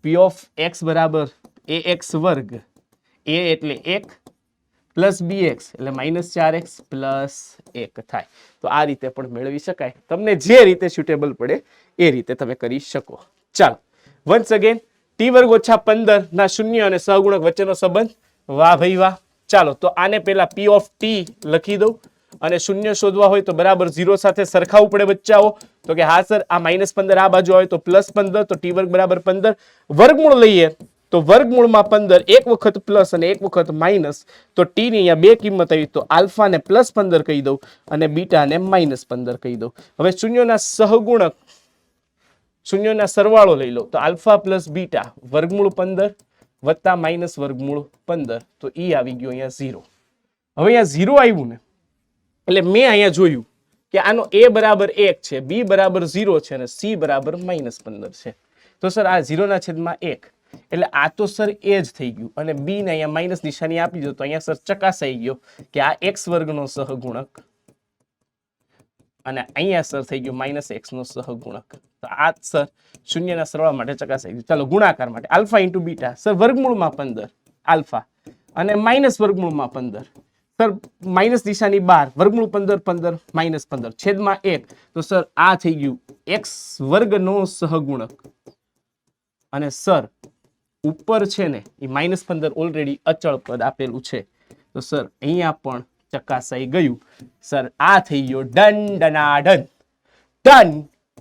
p of x બરાબર ax². a એટલે 1 પ્લસ bx એટલે -4x પ્લસ 1 થાય. તો આ રીતે પણ મેળવી શકાય. તમને જે રીતે સુટેબલ પડે એ રીતે તમે કરી શકો. ચાલો વન્સ અગેન t² ઓછા 15 ના શૂન્ય અને સહગુણક વચ્ચેનો સંબંધ. વાહ ભાઈ વાહ. ચાલો તો આને પેલા p of t લખી દઉં અને શૂન્ય શોધવા હોય તો બરાબર 0 સાથે સરખાવવું પડે બચ્ચાઓ. તો કે હા સર આ -15 આ બાજુ આવે તો +15 તો t² બરાબર 15. વર્ગમૂળ લઈએ તો વર્ગમૂળમાં 15 એક વખત પ્લસ અને એક વખત માઇનસ. તો t ની અહીંયા બે કિંમત આવી તો આલ્ફા ને +15 કહી દઉં અને બીટા ને -15 કહી દઉં. હવે શૂન્યોના સહગુણક શૂન્યોના સરવાળો લઈ લો તો આલ્ફા પ્લસ બીટા વર્ગમૂળ 15 વત્તા માઇનસ વર્ગમૂળ 15 તો ઈ આવી ગયો અહીંયા 0. હવે અહીંયા 0 આવ્યું ને એટલે મેં અહીંયા જોયું કે આનો a બરાબર 1 છે, b બરાબર 0 છે અને c બરાબર -15 છે. તો સર આ 0/1 એટલે આ તો સર એ જ થઈ ગયું અને b ને અહીંયા માઇનસ નિશાની આપી દો તો અહીંયા સર ચકાસાઈ ગયો કે આ x² નો સહગુણક અને અહીંયા સર થઈ ગયું -x નો સહગુણક. તો આ સર શૂન્યના સરવાળા માટે ચકાસાઈ ગયું. ચાલો ગુણાકાર માટે આલ્ફા * બીટા સર વર્ગમૂળમાં 15 આલ્ફા અને માઇનસ વર્ગમૂળમાં 15 સર માઇનસ નિશાની 12 વર્ગમૂળ 15 15 -15 છેદમાં 1. તો સર આ થઈ ગયું x² નો સહગુણક અને સર ઉપર છે ને એ -15 ઓલરેડી અચળ પદ આપેલું છે. તો સર અહીંયા પણ ચકાસાઈ ગયું. સર આ થઈ ગયો ડન ડનાડન ડન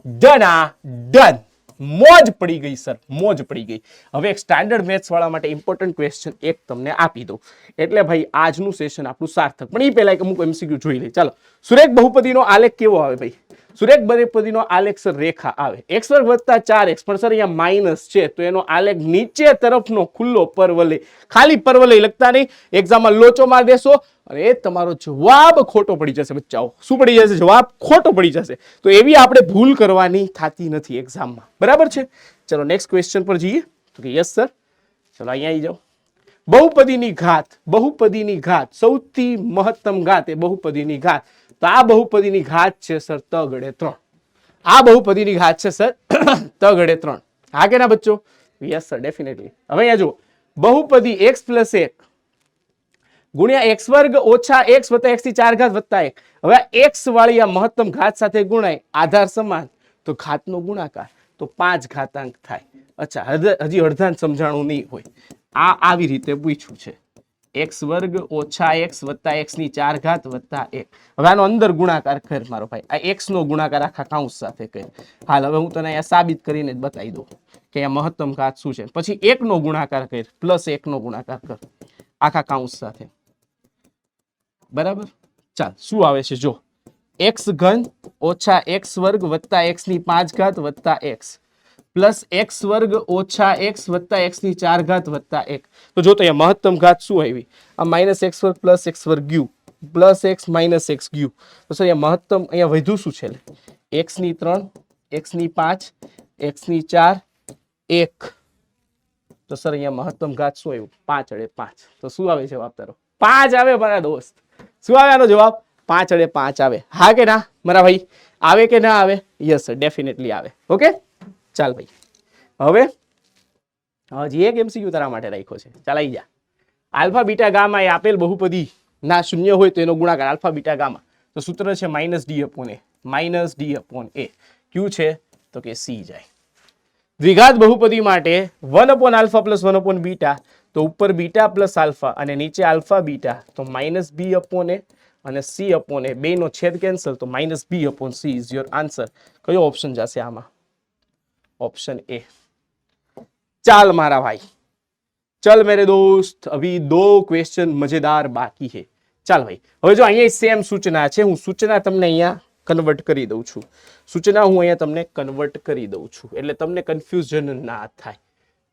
ડનાડન. મોજ પડી ગઈ સર, મોજ પડી ગઈ. હવે એક સ્ટાન્ડર્ડ મેથ્સ વાળા માટે ઇમ્પોર્ટન્ટ ક્વેશ્ચન એક તમને આપી દઉં એટલે ભાઈ આજનું સેશન આપણું સાર્થક. પણ એ પહેલા એક અમુક MCQ જોઈ લઈએ. ચાલો સુરેખ બહુપદીનો આલેખ કેવો આવે ભાઈ? સુરેખ બહુપદીનો આલેખ સર રેખા આવે x² વત્તા 4x પણ સર અહીંયા માઇનસ છે તો એનો આલેખ નીચે તરફનો ખુલ્લો પરવલય. ખાલી પરવલય લખતા નહીં, એક્ઝામમાં લોચો માર દેશો અને એ તમારો જવાબ ખોટો પડી જશે બચ્ચાઓ. શું પડી જશે? જવાબ ખોટો પડી જશે. તો એવી આપણે ભૂલ કરવાની થતી નથી એક્ઝામમાં. બરાબર છે. ચલો નેક્સ્ટ ક્વેશ્ચન પર જઈએ. તો કે યસ સર. ચલો અહીંયા આવી જાઓ. બહુપદીની ઘાત સૌથી મહત્તમ ઘાત એ બહુપદીની ઘાત. તો આ બહુપદીની ઘાત છે સર t/3. આ બહુપદીની ઘાત છે સર t/3. હા કે ના બચ્ચો? Yes sir definitely. હવે અહીંયા જુઓ બહુપદી x + 1 ગુણ્યા x² ઓછા x વત્તા x ની 4 ઘાત વત્તા 1. હવે x વાળી આ મહત્તમ ઘાત સાથે ગુણાય આધાર સમાન તો ઘાતનો ગુણાકાર તો 5 ઘાતાંક થાય. અચ્છા હજી અડધાન સમજાણું નહીં હોય. આ આવી રીતે પૂછ્યું છે x વર્ગ ઓછા x વત્તા x ની 4 ઘાત વત્તા 1. હવે આનો અંદર ગુણાકાર કર મારો ભાઈ, આ x નો ગુણાકાર આખા કૌંસ સાથે કર. હાલ હવે હું તને અહીંયા સાબિત કરીને જ બતાવી દઉં કે અહીંયા મહત્તમ ઘાત શું છે. પછી 1 નો ગુણાકાર કર પ્લસ 1 નો ગુણાકાર કર આખા કૌંસ સાથે. બરાબર, ચાલ શું આવે છે જો, x ઘન ઓછા x વર્ગ વત્તા x ની 5 ઘાત વત્તા x પ્લસ x વર્ગ ઓછા x વત્તા x ની 4 ઘાત વત્તા 1. તો જો તો અહીંયા મહત્તમ ઘાત શું આવી, આ માઇનસ x વર્ગ પ્લસ x વર્ગ ગયું પ્લસ x માઇનસ x ગયું. તો સર અહીંયા મહત્તમ અહીંયા વધ્યું શું છે, x ની 3 x ની 5 x ની 4 1. તો સર અહીંયા મહત્તમ ઘાત શું આવ્યું, 5 અડે 5. તો શું આવે જવાબ તારો, 5 આવે મારા દોસ્ત. શું આવે આનો જવાબ, 5 અડે 5 આવે. હા કે ના મારા ભાઈ, આવે કે ના આવે? યસ સર, ડેફિનેટલી આવે. ઓકે ચાલ ભાઈ, હવે હજી એક MCQ તારા માટે રાખ્યો છે. ચાલ આવી જા. આલ્ફા બીટા ગામા એ આપેલ બહુપદી ના શૂન્ય હોય તો એનો ગુણાકાર આલ્ફા બીટા ગામા. તો સૂત્ર છે -d/a. ક્યુ છે તો કે c જાય. દ્વિઘાત બહુપદી માટે 1/α + 1/β. તો ઉપર બીટા પ્લસ આલ્ફા અને નીચે આલ્ફા બીટા, તો -b/a અને c/a બેનો છેદ કેન્સલ, તો -b/c ઇઝ યોર આન્સર. કયો ઓપ્શન જશે આમાં? Option A. चाल मारा भाई, चल मेरे दोस्त, अभी 2 क्वेश्चन मजेदार बाकी है. ચાલ ભાઈ, હવે જો અહીંયા સેમ સૂચના છે, હું સૂચના તમને અહીંયા કન્વર્ટ કરી દઉં છું. સૂચના હું અહીંયા તમને કન્વર્ટ કરી દઉં છું એટલે તમને કન્ફ્યુઝન ના થાય.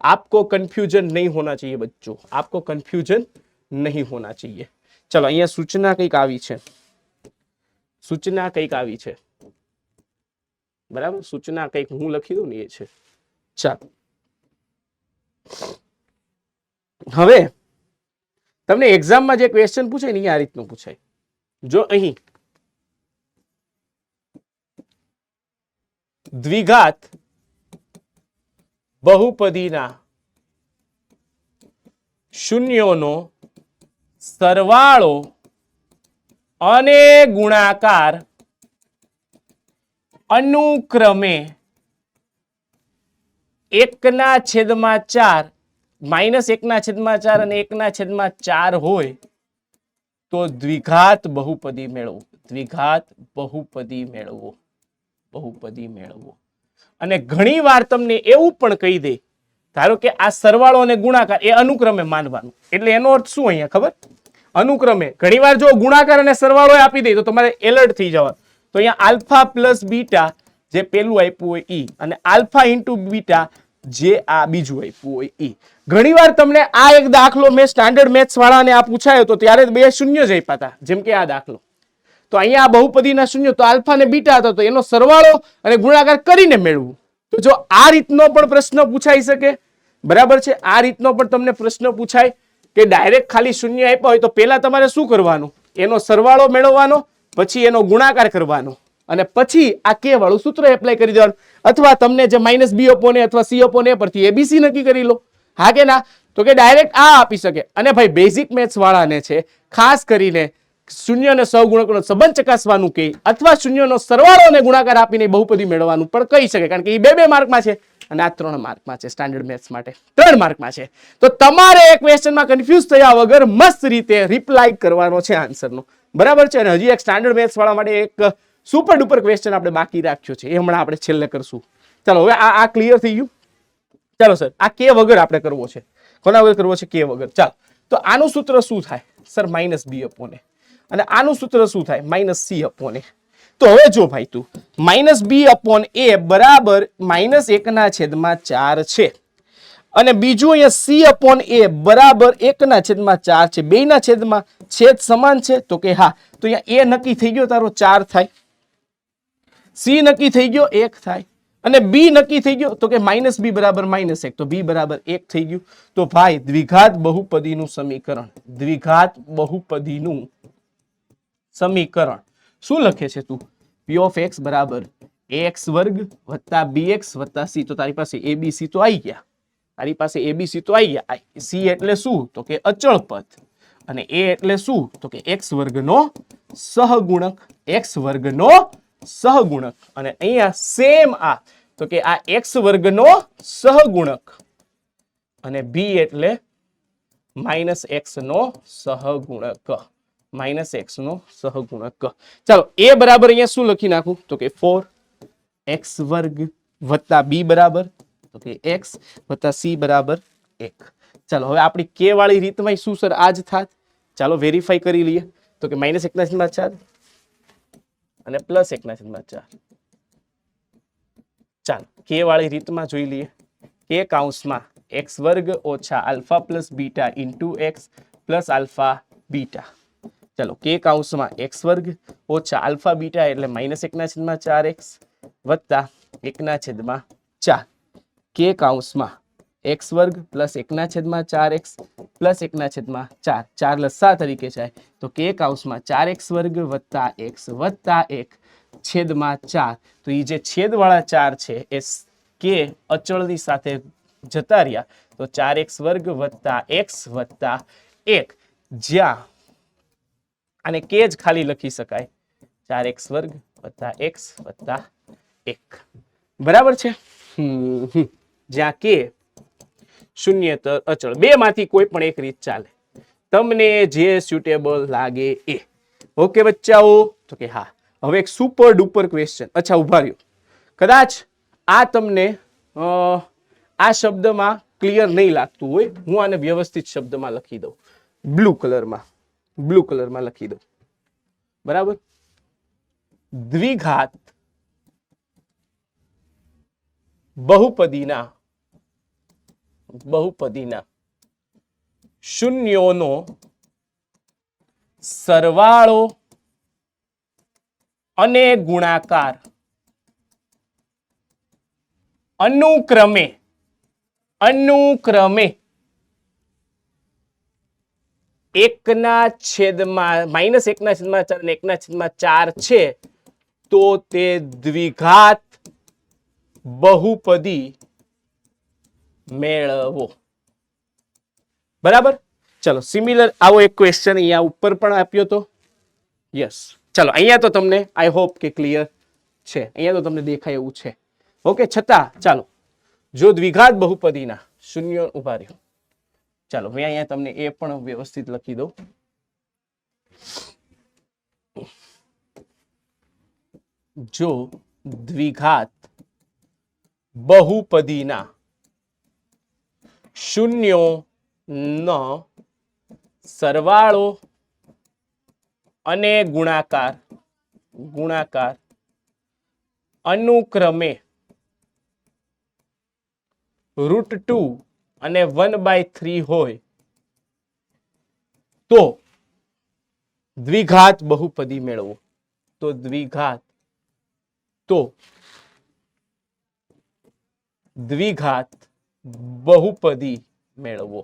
आपको कन्फ्यूजन नहीं होना चाहिए बच्चों, आपको कन्फ्यूजन नहीं होना चाहिए. चलो અહીંયા સૂચના કંઈક આવી છે, સૂચના કંઈક આવી છે. બરાબર, સૂચના કંઈક હું લખી દઉં ને એ છે. ચાલ હવે તમને એક્ઝામમાં જે ક્વેશ્ચન પૂછે ને એ આ રીતનું પૂછાય. જો અહીં દ્વિઘાત બહુપદીના શૂન્યોનો સરવાળો અને ગુણાકાર अनुक्रमे 1/4 -1/4 અને 1/4 હોય તો દ્વિઘાત બહુપદી મેળવો. દ્વિઘાત બહુપદી મેળવો, બહુપદી મેળવો. અને ઘણી વાર તમને એવું પણ કહી દે, ધારો કે આ સરવાળો અને ગુણાકાર એ અનુક્રમે માનવાનું. એટલે એનો અર્થ શું અહીંયા ખબર, અનુક્રમે. ઘણી વાર જો ગુણાકાર અને સરવાળો આપી દે તો તમારે એલર્ટ થઈ જવાનું. તો અહીંયા આલ્ફા પ્લસ બીટા જે પેલું આપ્યું હોય ઈ, અને આલ્ફા ઇન્ટુ બીટા જે આ બીજું આપ્યું હોય ઈ. ઘણીવાર તમને આ એક દાખલો મેં સ્ટાન્ડર્ડ મેથ્સ વાળાને આ પૂછાયો તો ત્યારે 2 શૂન્ય જ આપ્યા હતા, જેમ કે આ દાખલો. તો અહીંયા આ બહુપદીના શૂન્ય, તો આલ્ફા ને બીટા હતો તો એનો સરવાળો અને ગુણાકાર કરીને મેળવવું. તો જો આ રીતનો પણ પ્રશ્ન પૂછાઈ શકે, બરાબર છે, આ રીતનો પણ તમને પ્રશ્ન પૂછાય કે ડાયરેક્ટ ખાલી શૂન્ય આપ્યા હોય તો પહેલા તમારે શું કરવાનું, એનો સરવાળો મેળવવાનો, પછી એનો ગુણાકાર કરવાનો અને પછી આ કે વાળું સૂત્ર એપ્લાય કરી દેવાનું. અથવા તમને જે -b/a અથવા c/a પરથી ABC નક્કી કરી લો. હા કે ના? તો કે ડાયરેક્ટ આ આપી શકે. અને ભાઈ બેઝિક મેથ્સ વાળાને છે ખાસ કરીને શૂન્ય અને સહગુણકનો સંબંધ ચકાસવાનું કે અથવા શૂન્યનો સરવાળો અને ગુણાકાર આપીને બહુપદી મેળવવાનું પણ કહી શકે, કારણ કે એ 2 માર્કમાં છે અને આ 3 માર્કમાં છે. સ્ટાન્ડર્ડ મેથ્સ માટે 3 માર્કમાં છે. તો તમારે એક ક્વેશ્ચનમાં કન્ફ્યુઝ થયા વગર મસ્ત રીતે રિપ્લાય કરવાનો છે આન્સરનો. બરાબર છે. અને હજી એક સ્ટાન્ડર્ડ મેથ્સ વાળા માટે એક સુપર ડુપર ક્વેશ્ચન આપણે બાકી રાખ્યો છે, એ હમણાં આપણે છેલ્લે કરશું. ચાલો હવે આ ક્લિયર થઈ ગયું. ચાલો સર, આ કે વગર આપણે કરવો છે. કોના વગર કરવો છે? કે વગર. ચાલો, તો આનું સૂત્ર શું થાય સર? -b/a. અને આનું સૂત્ર શું થાય? -c/a. તો હવે જો ભાઈ તું -b/a બરાબર -1/4 છે અને બીજું અહીંયા c/a બરાબર 1/4 છે. બેયના છેદમાં છેદ સમાન છે તો કે હા. તો અહીંયા a નક્કી થઈ ગયો તારો 4 થાય, c નક્કી થઈ ગયો 1 થાય અને b નક્કી થઈ ગયો તો કે -b બરાબર -1, તો b બરાબર 1 થઈ ગયું. તો ભાઈ દ્વિઘાત બહુપદીનું સમીકરણ, દ્વિઘાત બહુપદીનું સમીકરણ શું લખે છે તું? p of x બરાબર ax² વત્તા bx વત્તા c. તો તારી પાસે abc તો આવી ગયા, તારી પાસે abc તો આવી ગયા. c એટલે શું? તો કે અચળ પદ. અને a એટલે શું? તો કે x² નો સહગુણક, x² નો સહગુણક. અને અહીંયા સેમ આ તો કે આ x² નો સહગુણક અને b એટલે માઇનસ એક્સ નો સહગુણક, માઇનસ એક્સ નો સહગુણક. ચાલો એ બરાબર અહીંયા શું લખી નાખું તો કે 4x વર્ગ વત્તા b બરાબર તો કે x વત્તા c બરાબર 1. ચાલો હવે આપણી કે વાળી રીતમાં શું સર આજ થાત. ચાલો વેરીફાઈ કરી લઈએ તો કે માઇનસ 1/4 અને પ્લસ 1/4. ચાલો કે વાળી રીતમાં જોઈ લઈએ. કે કૌંસમાં x વર્ગ ઓછા alpha plus beta into x plus alpha beta. ચાલો કે કૌંસમાં x વર્ગ ઓછા આલ્ફા બીટા એટલે માઇનસ 1/4x વત્તા 1/4. કે કૌંસમાં x વર્ગ પ્લસ 1/4x પ્લસ 1/4 4 લસા તરીકે જાય તો કે કૌંસમાં 4x વર્ગ વત્તા x વત્તા 1/4. તો એ જે છેદવાળા 4 છે એ કે અચળની સાથે જતા રહ્યા તો 4x વર્ગ વત્તા x વત્તા 1, જ્યાં આને કે જ ખાલી લખી શકાય 4x વર્ગ વત્તા x વત્તા 1. બરાબર છે. જ્યાં કે શૂન્યેતર અચળ, બે માંથી કોઈ પણ એક રીત ચાલે, તમને જે સુટેબલ લાગે એ. ઓકે બચ્ચાઓ તો કે હા. હવે એક સુપર ડુપર ક્વેશ્ચન. અચ્છા ઉભા રહ્યો, કદાચ આ તમને આ શબ્દમાં ક્લિયર નહીં લાગતું હોય, હું આને વ્યવસ્થિત શબ્દમાં લખી દઉં. બ્લુ કલરમાં લખી દઉં. બરાબર. દ્વિઘાત બહુપદીના શૂન્યોનો સરવાળો અને ગુણાકાર અનુક્રમે માઇનસ 1/4 અને 1/4 છે તો તે દ્વિઘાત બહુપદી મેળવો. બરાબર. ચલો સિમિલર આવો એક ક્વેશ્ચન અહીંયા ઉપર પણ આપ્યો તો. યસ. ચલો અહીંયા તો તમને આઈ હોપ કે ક્લિયર છે, અહીંયા તો તમને દેખાય એવું છે. ઓકે. છતાં ચાલો જો દ્વિઘાત બહુપદીના શૂન્ય ઉભા રહ્યો. ચાલો મેં અહીંયા તમને એ પણ વ્યવસ્થિત લખી દઉં. જો દ્વિઘાત બહુપદીના શૂન્યોનો સરવાળો અને ગુણાકાર અનુક્રમે √2 અને 1/3 હોય તો દ્વિઘાત બહુપદી મેળવો. તો દ્વિઘાત બહુપદી મેળવો.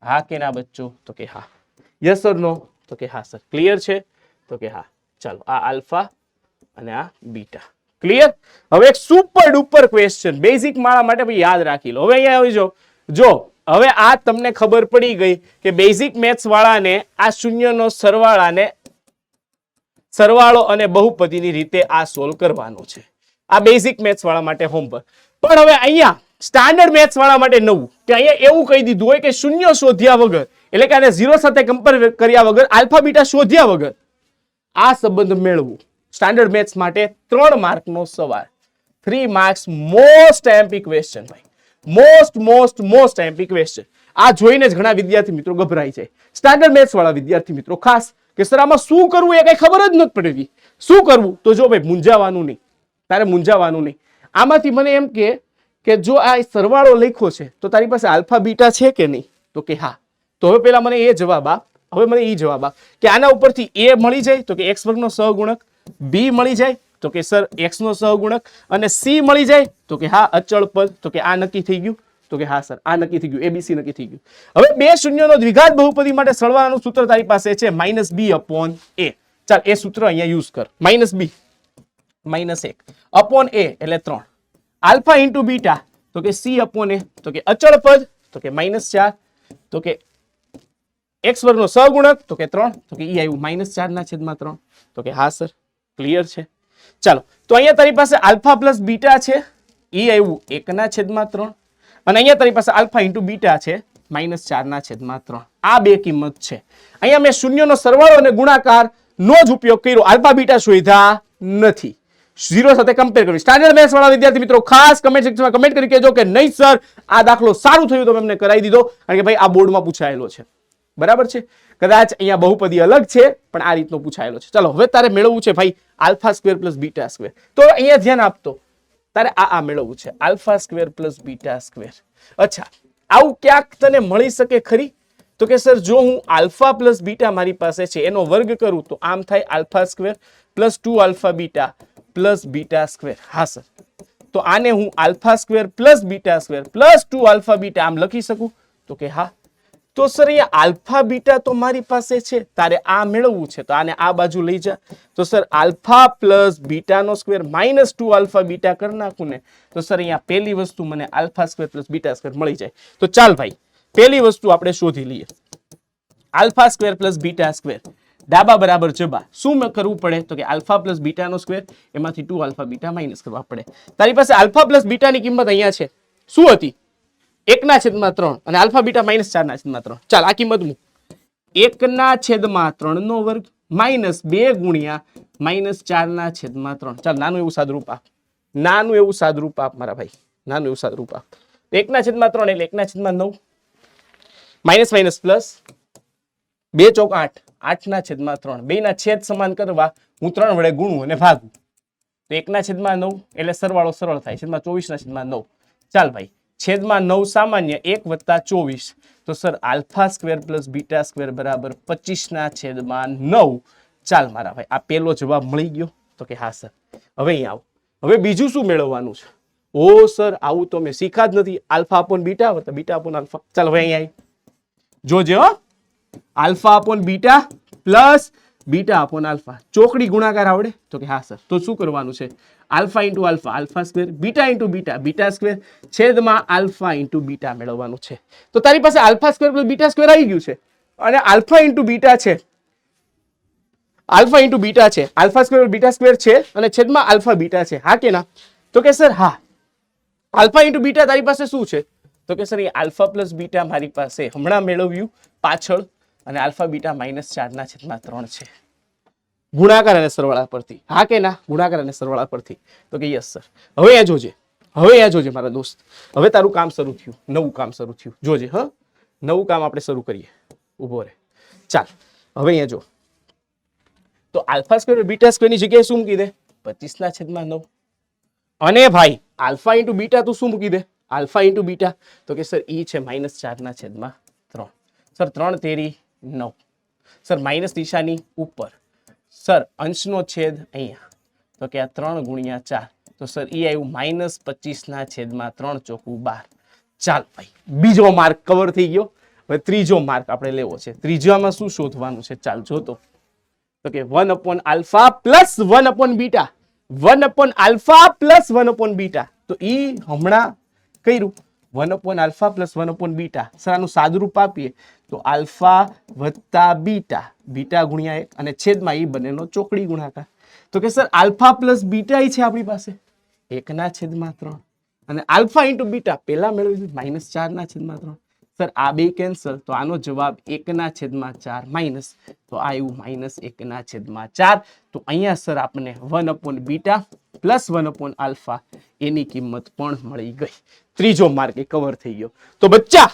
હા કે ના બચ્ચો તો કે હા. યસ ઓર નો તો કે હા સર. ક્લિયર છે તો કે હા. ચાલો આ આલ્ફા અને આ બીટા ક્લિયર. હવે એક સુપર ડુપર ક્વેશ્ચન બેઝિક માળા માટે ભાઈ યાદ રાખી લો. હવે અહીંયા આવી જો હવે આ તમને ખબર પડી ગઈ કે બેઝિક મેથ્સ વાળાને આ શૂન્યનો સરવાળો અને બહુપદીની રીતે આ સોલ્વ કરવાનો છે. આ બેઝિક મેથ્સ વાળા માટે હોમવર્ક. પણ હવે અહીંયા સ્ટાન્ડર્ડ મેથ્સ વાળા માટે નવું કે અહીંયા એવું કહી દીધું હોય કે શૂન્ય શોધ્યા વગર, એટલે કે આને 0 સાથે કમ્પેર કર્યા વગર, આલ્ફા બીટા શોધ્યા વગર આ સંબંધ મેળવવું. સ્ટાન્ડર્ડ મેથ્સ માટે 3 માર્કનો સવાલ. 3 માર્ક્સ મોસ્ટ એમ્પી ક્વેશ્ચન ભાઈ. Most MP question. આ જોઈને જ ઘણા વિદ્યાર્થી મિત્રો ગભરાઈ જાય. સ્ટાન્ડર્ડ મેથ્સ વાળા વિદ્યાર્થી મિત્રો ખાસ કે સર આમાં શું કરવું એ કઈ ખબર જ નથી પડતી. શું કરવું તો જો ભાઈ મૂંઝાવાનું નહીં. આમાંથી મને એમ કે જો આ સરવાળો લખ્યો છે તો તારી પાસે આલ્ફા બીટા છે કે નહીં તો કે હા. તો હવે પેલા મને એ જવાબ આપ. કે આના ઉપરથી a મળી જાય તો કે x વર્ગનો સહગુણક, b મળી જાય તો કે સર x નો સહગુણક, અને c મળી જાય તો કે હા અચળ પદ. તો કે આ નક્કી થઈ ગયું તો કે હા સર આ નક્કી થઈ ગયું, abc નક્કી થઈ ગયું. હવે બે શૂન્યનો દ્વિઘાત બહુપદી માટે સરવાળાનું સૂત્ર તારી પાસે છે -b/a. ચાલ એ સૂત્ર અહીંયા યુઝ કર. -b -1/a એટલે 3. આલ્ફા ઇન્ટુ બીટા તો કે c/a તો કે અચળ પદ તો કે -4 તો કે x વર્ગનો સહગુણક તો કે 3 તો કે ઈ આવ્યું -4/3 તો કે હા સર ક્લિયર છે. ચાલો તો અહીંયા તારી પાસે આલ્ફા પ્લસ બીટા છે, ઈ આવ્યું 1/3 અને અહીંયા તારી પાસે આલ્ફા ઇન્ટુ બીટા છે -4/3. આ બે કિંમત છે. અહીંયા મેં શૂન્યનો સરવાળો અને ગુણાકાર નો જ ઉપયોગ કર્યો, આલ્ફા બીટા શોધ્યા નથી. 0 સાથે કમ્પેર કર્યું. સ્ટાન્ડર્ડ મેથ્સ વાળા વિદ્યાર્થી મિત્રો ખાસ કમેન્ટ સેક્શનમાં કમેન્ટ કરી કહેજો કે નહીં સર આ દાખલો સારું થયું તો મેં કરાવી દીધો, કારણ કે ભાઈ આ બોર્ડમાં પૂછાયેલો છે. બરાબર છે. કદાચ અહીંયા બહુપદી અલગ છે પણ આ રીતનો પૂછાયેલો છે. ચાલો હવે તારે મેળવવું છે ભાઈ alpha square plus beta square. તો અહીંયા ધ્યાન આપતો, તારે આ મેળવવું છે alpha square plus beta square. અચ્છા, આવું ક્યાંક તને મળી શકે ખરી? તો કે સર જો હું આલ્ફા પ્લસ બીટા મારી પાસે છે એનો વર્ગ કરું તો આમ થાય alpha square plus 2 alpha beta plus beta square. હા સર, તો આને હું alpha square plus beta square plus 2 alpha beta આમ લખી શકું? તો કે હા. તો સર અહીંયા આલ્ફા બીટા તો મારી પાસે છે, તારે આ મેળવવું છે તો આને આ બાજુ લઈ જા. તો સર આલ્ફા પ્લસ બીટાનો સ્ક્વેર માઇનસ 2 આલ્ફા બીટા કરી નાખું ને તો સર અહીંયા પહેલી વસ્તુ મને alpha square plus beta square મળી જાય. તો ચાલ ભાઈ પહેલી વસ્તુ આપણે શોધી લઈએ. Alpha square plus beta square ડાબા બરાબર જબા. શું કરવું પડે? તો કે આલ્ફા પ્લસ બીટાનો સ્ક્વેર એમાંથી 2 આલ્ફા બીટા માઇનસ કરવા પડે. તારી પાસે આલ્ફા પ્લસ બીટાની કિંમત અહીંયા છે, શું હતી? 1/3 અને આલ્ફા બીટા -4/3. ચાલ આ કિંમત મૂક. 1/3 નો વર્ગ માઇનસ 2 ગુણ્યા -4/3. ચાલ નાનું એવું સાદુરૂપ આપ, નાનું એવું સાદુરૂપ આપ મારા ભાઈ, નાનું એવું સાદુરૂપ આપ. 1/3 એટલે 1/9 માઇનસ માઇનસ પ્લસ 2 ચોક 8 8/3. બેના છેદ સમાન કરવા હું 3 વડે ગુણું અને ભાગું તો 1/9 એટલે સરવાળો સરળ થાય, છેદમાં 24/9. ચાલ ભાઈ છેદમાં 9 સામાન્ય 1 + 24. તો sir alpha square plus beta square બરાબર 25/9. ચાલ મારા ભાઈ આ પેલો જવાબ મળી ગયો? તો કે હા સર. હવે અહીં આવો, હવે બીજું શું મેળવવાનું છે? ઓ સર આવું તો મેં શીખા જ નથી, આલ્ફા અપોન બીટા વત્તા બીટા અપોન આલ્ફા. ચાલ હવે અહીં આવી જોજે હો, alpha upon beta plus beta upon alpha. ચોકડી ગુણાકાર આવડે? તો કે હા સર. તો શું કરવાનું છે? Alpha into alpha alpha square, beta into beta beta square, છેદમાં આલ્ફા ઇન્ટુ બીટા મેળવવાનું છે. તો તારી પાસે alpha square plus beta square આવી ગયું છે અને આલ્ફા ઇન્ટુ બીટા છે, આલ્ફા ઇન્ટુ બીટા છે, આલ્ફા સ્ક્વેર બીટા સ્ક્વેર છે અને છેદમાં આલ્ફા બીટા છે. હા કે ના? તો કે સર હા. આલ્ફા ઇન્ટુ બીટા તારી પાસે શું છે? તો કે સર એ આલ્ફા પ્લસ બીટા મારી પાસે હમણાં મેળવ્યું પાછળ અને આલ્ફા બીટા -4/3 છે ગુણાકાર અને સરવાળા પરથી. હા કે ના? ગુણાકાર અને સરવાળા પરથી. તો કે યસ સર. હવે અહીંયા જોજે, હવે અહીંયા જોજે મારા દોસ્ત, હવે તારું કામ શરૂ થયું, નવું કામ શરૂ થયું. જોજે હ, નવું કામ આપણે શરૂ કરીએ. ઉભો રહે. ચાલ હવે અહીંયા જો, તો આલ્ફા સ્ક્વેર બીટા સ્ક્વેર ની જગ્યાએ શું મૂકી દે? 25/9. અને ભાઈ આલ્ફા ઇન્ટુ બીટા તું શું મૂકી દે? Alpha into beta. તો કે સર ઈ છે -4/3. સર 3 તેરી 9. સર માઇનસ નિશાની ઉપર, સર અંશનો છેદ અહીંયા, તો કે આ 3 ગુણ્યા 4. તો સર ઈ આવ્યું -25/3 ચોકું 12. ચાલ ભાઈ બીજો માર્ક કવર થઈ ગયો. હવે ત્રીજો માર્ક આપણે લેવો છે. ત્રીજામાં શું શોધવાનું છે? ચાલ જોતો. તો કે 1 alpha plus 1 beta, 1 alpha plus 1 beta. તો ઈ હમણાં કર્યું 1 આલ્ફા પ્લસ 1 બીટા. સર આનું સાદુરૂપ આપીએ તો આલ્ફા વત્તા બીટા, બીટા ગુણ્યા 1 અને છેદમાં ઈ બંનેનો ચોકડી ગુણાકાર. તો કે સર આલ્ફા પ્લસ બીટા ઈ છે આપણી પાસે 1/3 અને આલ્ફા ઇન્ટુ બીટા પેલા મેળવ્યું -4/3. સર આ બે કેન્સલ, તો આનો જવાબ 1/4 માઇનસ, તો આ આવ્યું -1/4. તો અહીંયા સર આપણને 1 બીટા પ્લસ 1 આલ્ફા એની કિંમત પણ મળી ગઈ. ત્રીજો માર્ક એ કવર થઈ ગયો. તો બચ્ચા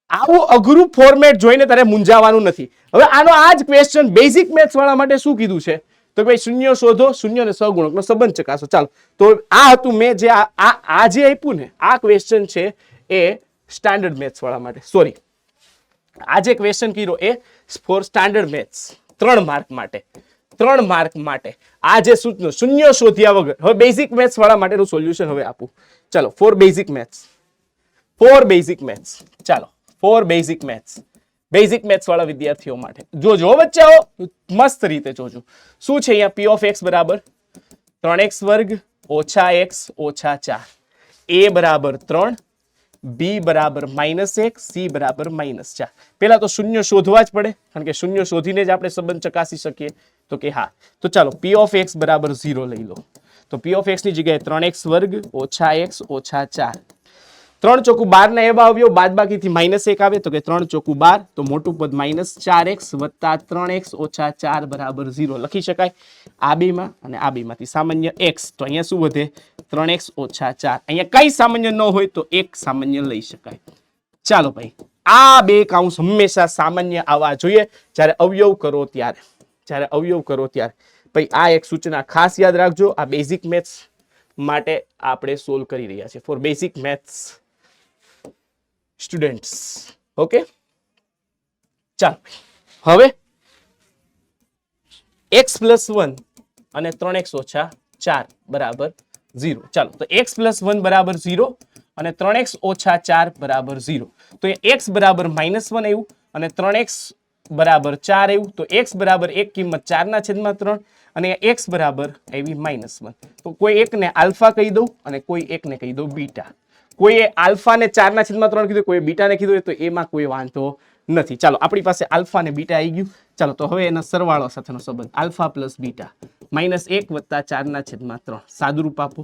આવું અઘરું ફોર્મેટ જોઈને તારે મૂંઝાવાનું નથી. હવે આનો આ જ ક્વેશ્ચન બેઝિક મેથ્સ વાળા માટે શું કીધું છે? તો ભાઈ શૂન્ય શોધો, શૂન્ય અને સહગુણકનો સંબંધ ચકાસો. ચાલો તો આ હતું મેં જે આ જે આપ્યું ને આ ક્વેશ્ચન છે એ સ્ટાન્ડર્ડ મેથ્સ વાળા માટે, સોરી આ જે ક્વેશ્ચન કર્યો એ ફોર સ્ટાન્ડર્ડ મેથ્સ 3 માર્ક માટે, 3 માર્ક માટે આ જે સૂચનો શૂન્ય શોધ્યા વગર. હવે બેઝિક મેથ્સ વાળા માટેનું સોલ્યુશન હવે આપું. ચાલો for basic maths, for basic maths. ચાલો for basic maths, basic maths વાળા વિદ્યાર્થીઓ માટે જોજો બચ્ચાઓ, મસ્ત રીતે જોજો. શું છે અહીંયા? p of x બરાબર 3x વર્ગ ઓછા x ઓછા 4, a બરાબર 3, b બરાબર -1, c બરાબર -4. પેલા તો શૂન્ય શોધવા જ પડે, કારણ કે શૂન્ય શોધીને જ આપણે સંબંધ ચકાસી શકીએ. તો કે હા. તો ચાલો p of x બરાબર 0 લઈ લો. તો p of x ની જગ્યાએ 3x વર્ગ ઓછા x ઓછા 4 3 ચોકું 12 ના એવા અવયવ બાદબાકીથી -1 આવે તો કે 3 ચોકું 12, તો મોટું પદ -4x વત્તા 3x ઓછા 4 બરાબર 0 લખી શકાય. આ બેમાં અને આ બેમાંથી સામાન્ય x, તો અહીંયા શું વધે 3x ઓછા 4. અહીંયા કઈ સામાન્ય ન હોય તો એક સામાન્ય લઈ શકાય. ચાલો ભાઈ, આ બે કૌંસ હંમેશા સામાન્ય આવવા જોઈએ જ્યારે અવયવ કરો ત્યારે. જ્યારે અવયવ કરો ત્યારે ભાઈ આ એક સૂચના ખાસ યાદ રાખજો. આ બેઝિક મેથ્સ માટે આપણે સોલ્વ કરી રહ્યા છીએ, for basic maths students. Okay, ચાલો હવે x + 1 અને 3x ઓછા 4 બરાબર 0. ચાલો, તો x + 1 બરાબર 0 અને 3x ઓછા 4 બરાબર 0. તો x બરાબર -1 આવ્યું અને 3x બરાબર 4 આવ્યું. તો x બરાબર એક કિંમત 4/3 અને x બરાબર આવી -1. તો કોઈ એકને આલ્ફા કહી દઉં અને કોઈ એકને કહી દઉં બીટા. કોઈએ આલ્ફાને 4/3 કીધું, કોઈ બીટાને કીધું, તો એમાં કોઈ વાંધો નથી. ચાલો, આપણી પાસે આલ્ફા અને બીટા આવી ગયું. ચાલો, તો હવે એના સરવાળો સાથેનો સંબંધ આલ્ફા પ્લસ બીટા -1 વત્તા 4/3. સાદુરૂપ આપો,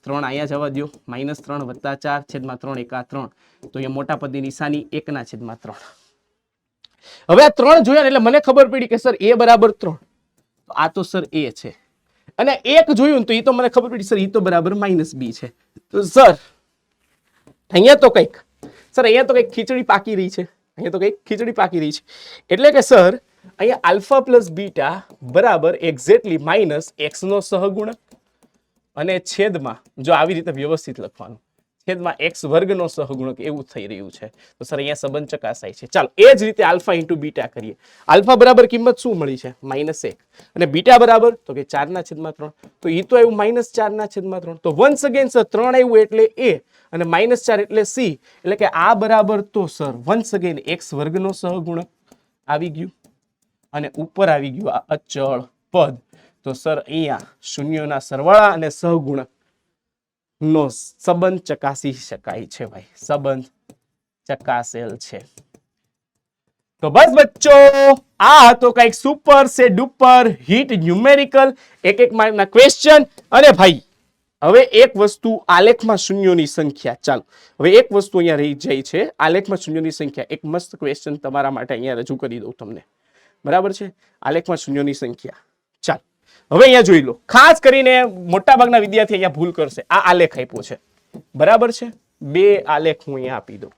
3 અહીંયા જવા દો, -3 વત્તા 4/3 એકા 3. તો અહીંયા મોટા પદની નિશાની 1/3. હવે આ 3 જોયા એટલે મને ખબર પડી કે સર a બરાબર 3, તો આ તો સર a છે. અને 1 જોયું તો એ તો મને ખબર પડી સર એ તો બરાબર -b છે. તો સર અહીંયા તો કંઈક ખીચડી પાકી રહી છે. એટલે કે સર અહીંયા આલ્ફા પ્લસ બીટા બરાબર એક્ઝેક્ટલી -x નો સહગુણક અને છેદમાં, જો આવી રીતે વ્યવસ્થિત લખવાનું, છેદમાં x વર્ગનો સહગુણક એવું થઈ રહ્યું છે. તો સર અહીંયા સંબંધ ચકાસાય છે. ચાલો, એ જ રીતે આલ્ફા ઇન્ટુ બીટા કરીએ. આલ્ફા બરાબર કિંમત શું મળી છે? -1 અને બીટા બરાબર તો કે 4/3. તો એ તો આવ્યું -4/3. તો વન્સ અગેન સર 3 આવ્યું એટલે a અને -4 એટલે c. એટલે કે આ બરાબર તો સર વન્સ અગેન x વર્ગનો સહગુણક આવી ગયું અને ઉપર આવી ગયું આ અચળ પદ. તો સર અહીંયા શૂન્યોના સરવાળા અને સહગુણક નો સંબંધ ચકાસી શકાય છે. ભાઈ, સંબંધ ચકાસેલ છે. તો બસ બચ્ચો, આ હતો કઈક સુપર સે ડુપર હિટ ન્યુમેરિકલ એક માર્કના ક્વેશ્ચન. અને ભાઈ હવે એક વસ્તુ, આલેખમાં શૂન્યોની સંખ્યા. ચાલો, હવે એક વસ્તુ અહીંયા રહી જાય છે, આલેખમાં શૂન્યોની સંખ્યા. એક મસ્ત ક્વેશ્ચન તમારા માટે અહીંયા રજૂ કરી દઉં તમને. બરાબર છે, આલેખમાં શૂન્યોની સંખ્યા. ચાલો, હવે અહીંયા જોઈ લો. ખાસ કરીને મોટાભાગના વિદ્યાર્થી અહીંયા ભૂલ કરશે. આ આલેખ આપ્યો છે, બરાબર છે. બે આલેખ હું અહીંયા આપી દઉં,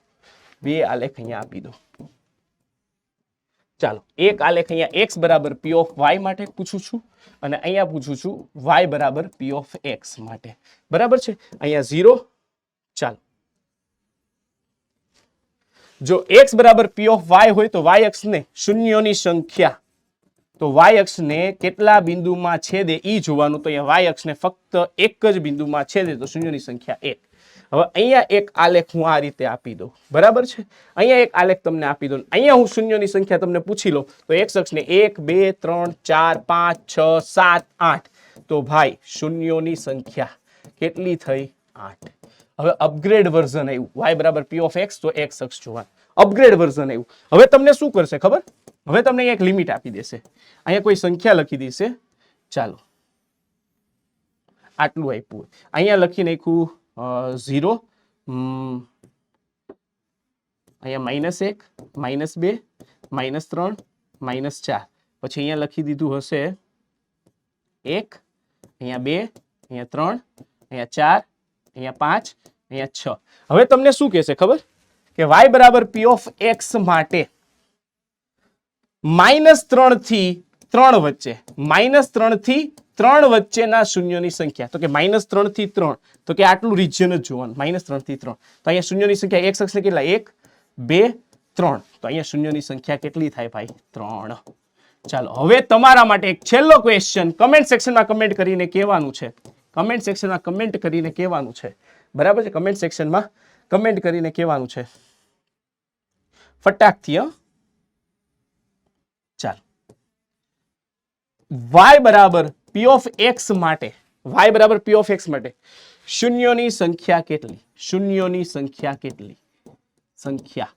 ચાલો, એક આલેખ અહીંયા x બરાબર p ઓફ y માટે પૂછું છું અને અહીંયા પૂછું છું y બરાબર p ઓફ x માટે. બરાબર છે, અહીંયા 0. ચાલો, જો x બરાબર p ઓફ y હોય તો y અક્ષને શૂન્યોની સંખ્યા, તો y અક્ષને કેટલા બિંદુમાં છેદે ઈ જોવાનું. તો અહીંયા y અક્ષને ફક્ત એક જ બિંદુમાં છેદે તો શૂન્યોની સંખ્યા 1. હવે અહીંયા એક આલેખ હું આ રીતે આપી દઉં. બરાબર છે, અહીંયા એક આલેખ તમને આપી દઉં. અહીંયા હું શૂન્યોની સંખ્યા તમને પૂછી લો તો x અક્ષને 1 2 3 4 5 6 7 8. તો ભાઈ શૂન્યોની સંખ્યા કેટલી થઈ? 8. હવે અપગ્રેડ વર્ઝન આવ્યું, y બરાબર p ઓફ x, તો x અક્ષ જોવાનું. અપગ્રેડ વર્ઝન આવ્યું. હવે તમને શું કરશે ખબર? હવે તમને એક લિમિટ આપી દેશે, અહીંયા કોઈ સંખ્યા લખી દેશે. ચાલો, આટલું આપ્યું, અહીંયા લખી નાખ્યું 0, અહીંયા -1 -2 -3 -4. પછી અહીંયા લખી દીધું હશે 1, અહીંયા 2, અહીંયા 3, અહીંયા 4, અહીંયા 5, અહીંયા 6. હવે તમને શું કહેશે ખબર? કે y બરાબર p ઓફ x માટે -3 થી 3 વચ્ચે, -3 થી 3 વચ્ચેના શૂન્યોની સંખ્યા. તો કે -3 થી 3, તો કે આટલું રિજિયન જ જોવાનું, -3 થી 3. તો અહીંયા શૂન્યોની સંખ્યા x અક્ષને કેટલા? 1 2 3. તો અહીંયા શૂન્યોની સંખ્યા કેટલી થાય ભાઈ? 3. ચાલો, હવે તમારા માટે એક છેલ્લો ક્વેશ્ચન કમેન્ટ સેક્શનમાં કમેન્ટ કરીને કહેવાનું છે. બરાબર છે, કમેન્ટ સેક્શનમાં કમેન્ટ કરીને કહેવાનું છે ફટાકથી. ચાલો, y બરાબર p ઓફ x માટે, શૂન્યોની સંખ્યા કેટલી? સંખ્યા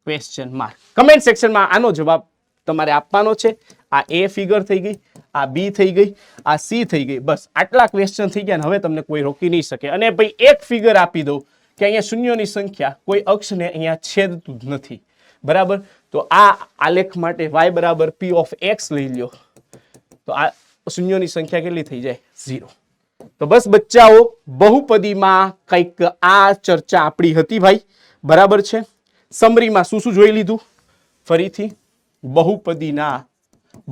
ક્વેશ્ચન માર્ક. કમેન્ટ સેક્શનમાં આનો જવાબ તમારે આપવાનો છે. આ a ફિગર થઈ ગઈ, આ b થઈ ગઈ, આ c થઈ ગઈ. બસ આટલા ક્વેશ્ચન થઈ ગયા ને હવે તમને કોઈ રોકી નહીં શકે. અને ભાઈ એક ફિગર આપી દઉં કે અહીંયા શૂન્યોની સંખ્યા કોઈ અક્ષને અહીંયા છેદતું જ નથી, બરાબર. તો આ આલેખ માટે y બરાબર p ઓફ x લઈ લ્યો તો આ શૂન્યોની સંખ્યા કેટલી થઈ જાય? 0. તો બસ બચ્ચાઓ, બહુપદીમાં કંઈક આ ચર્ચા આપણી હતી ભાઈ, બરાબર છે. સમરીમાં શું શું જોઈ લીધું? ફરીથી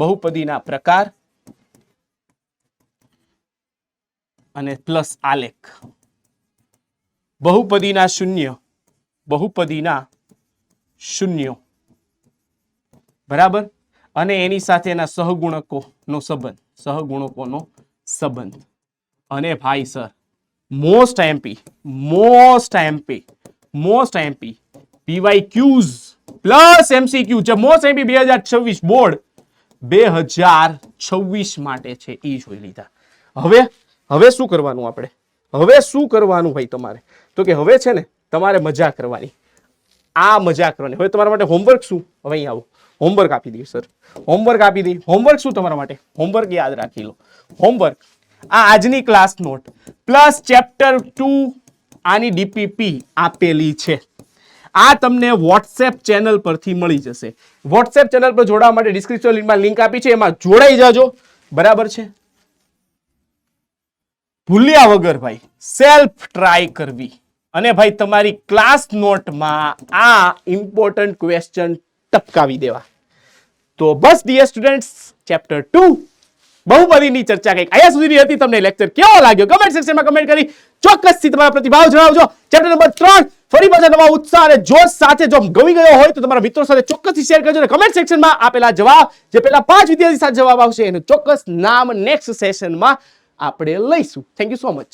બહુપદીના પ્રકાર અને પ્લસ આલેખ, બહુપદીના શૂન્યો, બરાબર, અને એની સાથેના સહગુણકોનો સંબંધ. અને ભાઈ sir most MP PYQs plus MCQ જે મોસ્ટ એમપી 2026 બોર્ડ 2026 માટે છે એ જોઈ લીધા. હવે શું કરવાનું આપણે? હવે શું કરવાનું ભાઈ તમારે? તો કે હવે છે ને તમારે મજા કરવાની. આ મજા કરવાની. હવે તમારા માટે હોમવર્ક શું? હવે અહીં આવો, હોમવર્ક આપી દઈએ સર, હોમવર્ક આપી દઈએ. હોમવર્ક શું તમારા માટે? હોમવર્ક યાદ રાખી લો. હોમવર્ક આ આજની ક્લાસ નોટ પ્લસ ચેપ્ટર 2 આની DPP આપેલી છે. આ તમને વોટ્સએપ ચેનલ પરથી મળી જશે. વોટ્સએપ ચેનલ પર જોડાવા માટે ડિસ્ક્રિપ્શન લિંકમાં લિંક આપી છે, એમાં જોડાઈ જાજો, બરાબર છે. ભૂલ્યા વગર ભાઈ સેલ્ફ ટ્રાય કરવી અને ભાઈ તમારી ક્લાસ નોટમાં આ ઇમ્પોર્ટન્ટ ક્વેશ્ચન ટપકાવી દેવા. તો બસ ડિયર સ્ટુડન્ટ્સ, ચેપ્ટર 2 બહુપદીની ચર્ચા કંઈક અહીંયા સુધીની હતી. તમને લેક્ચર કેવો લાગ્યો કમેન્ટ સેક્શનમાં કમેન્ટ કરી ચોક્કસથી તમારા પ્રતિભાવ જણાવજો. ચેપ્ટર નંબર 3 ફરી પાછા નવા ઉત્સાહ અને જોશ સાથે જો ગમી ગયો હોય તો તમારા મિત્રો સાથે ચોક્કસથી શેર કરજો અને કમેન્ટ સેક્શનમાં આપેલા જવાબ જે પેલા 5 વિદ્યાર્થી સાથે જવાબ આવશે એનું ચોક્કસ નામ નેક્સ્ટ સેશનમાં આપણે લઈશું. Thank you so much.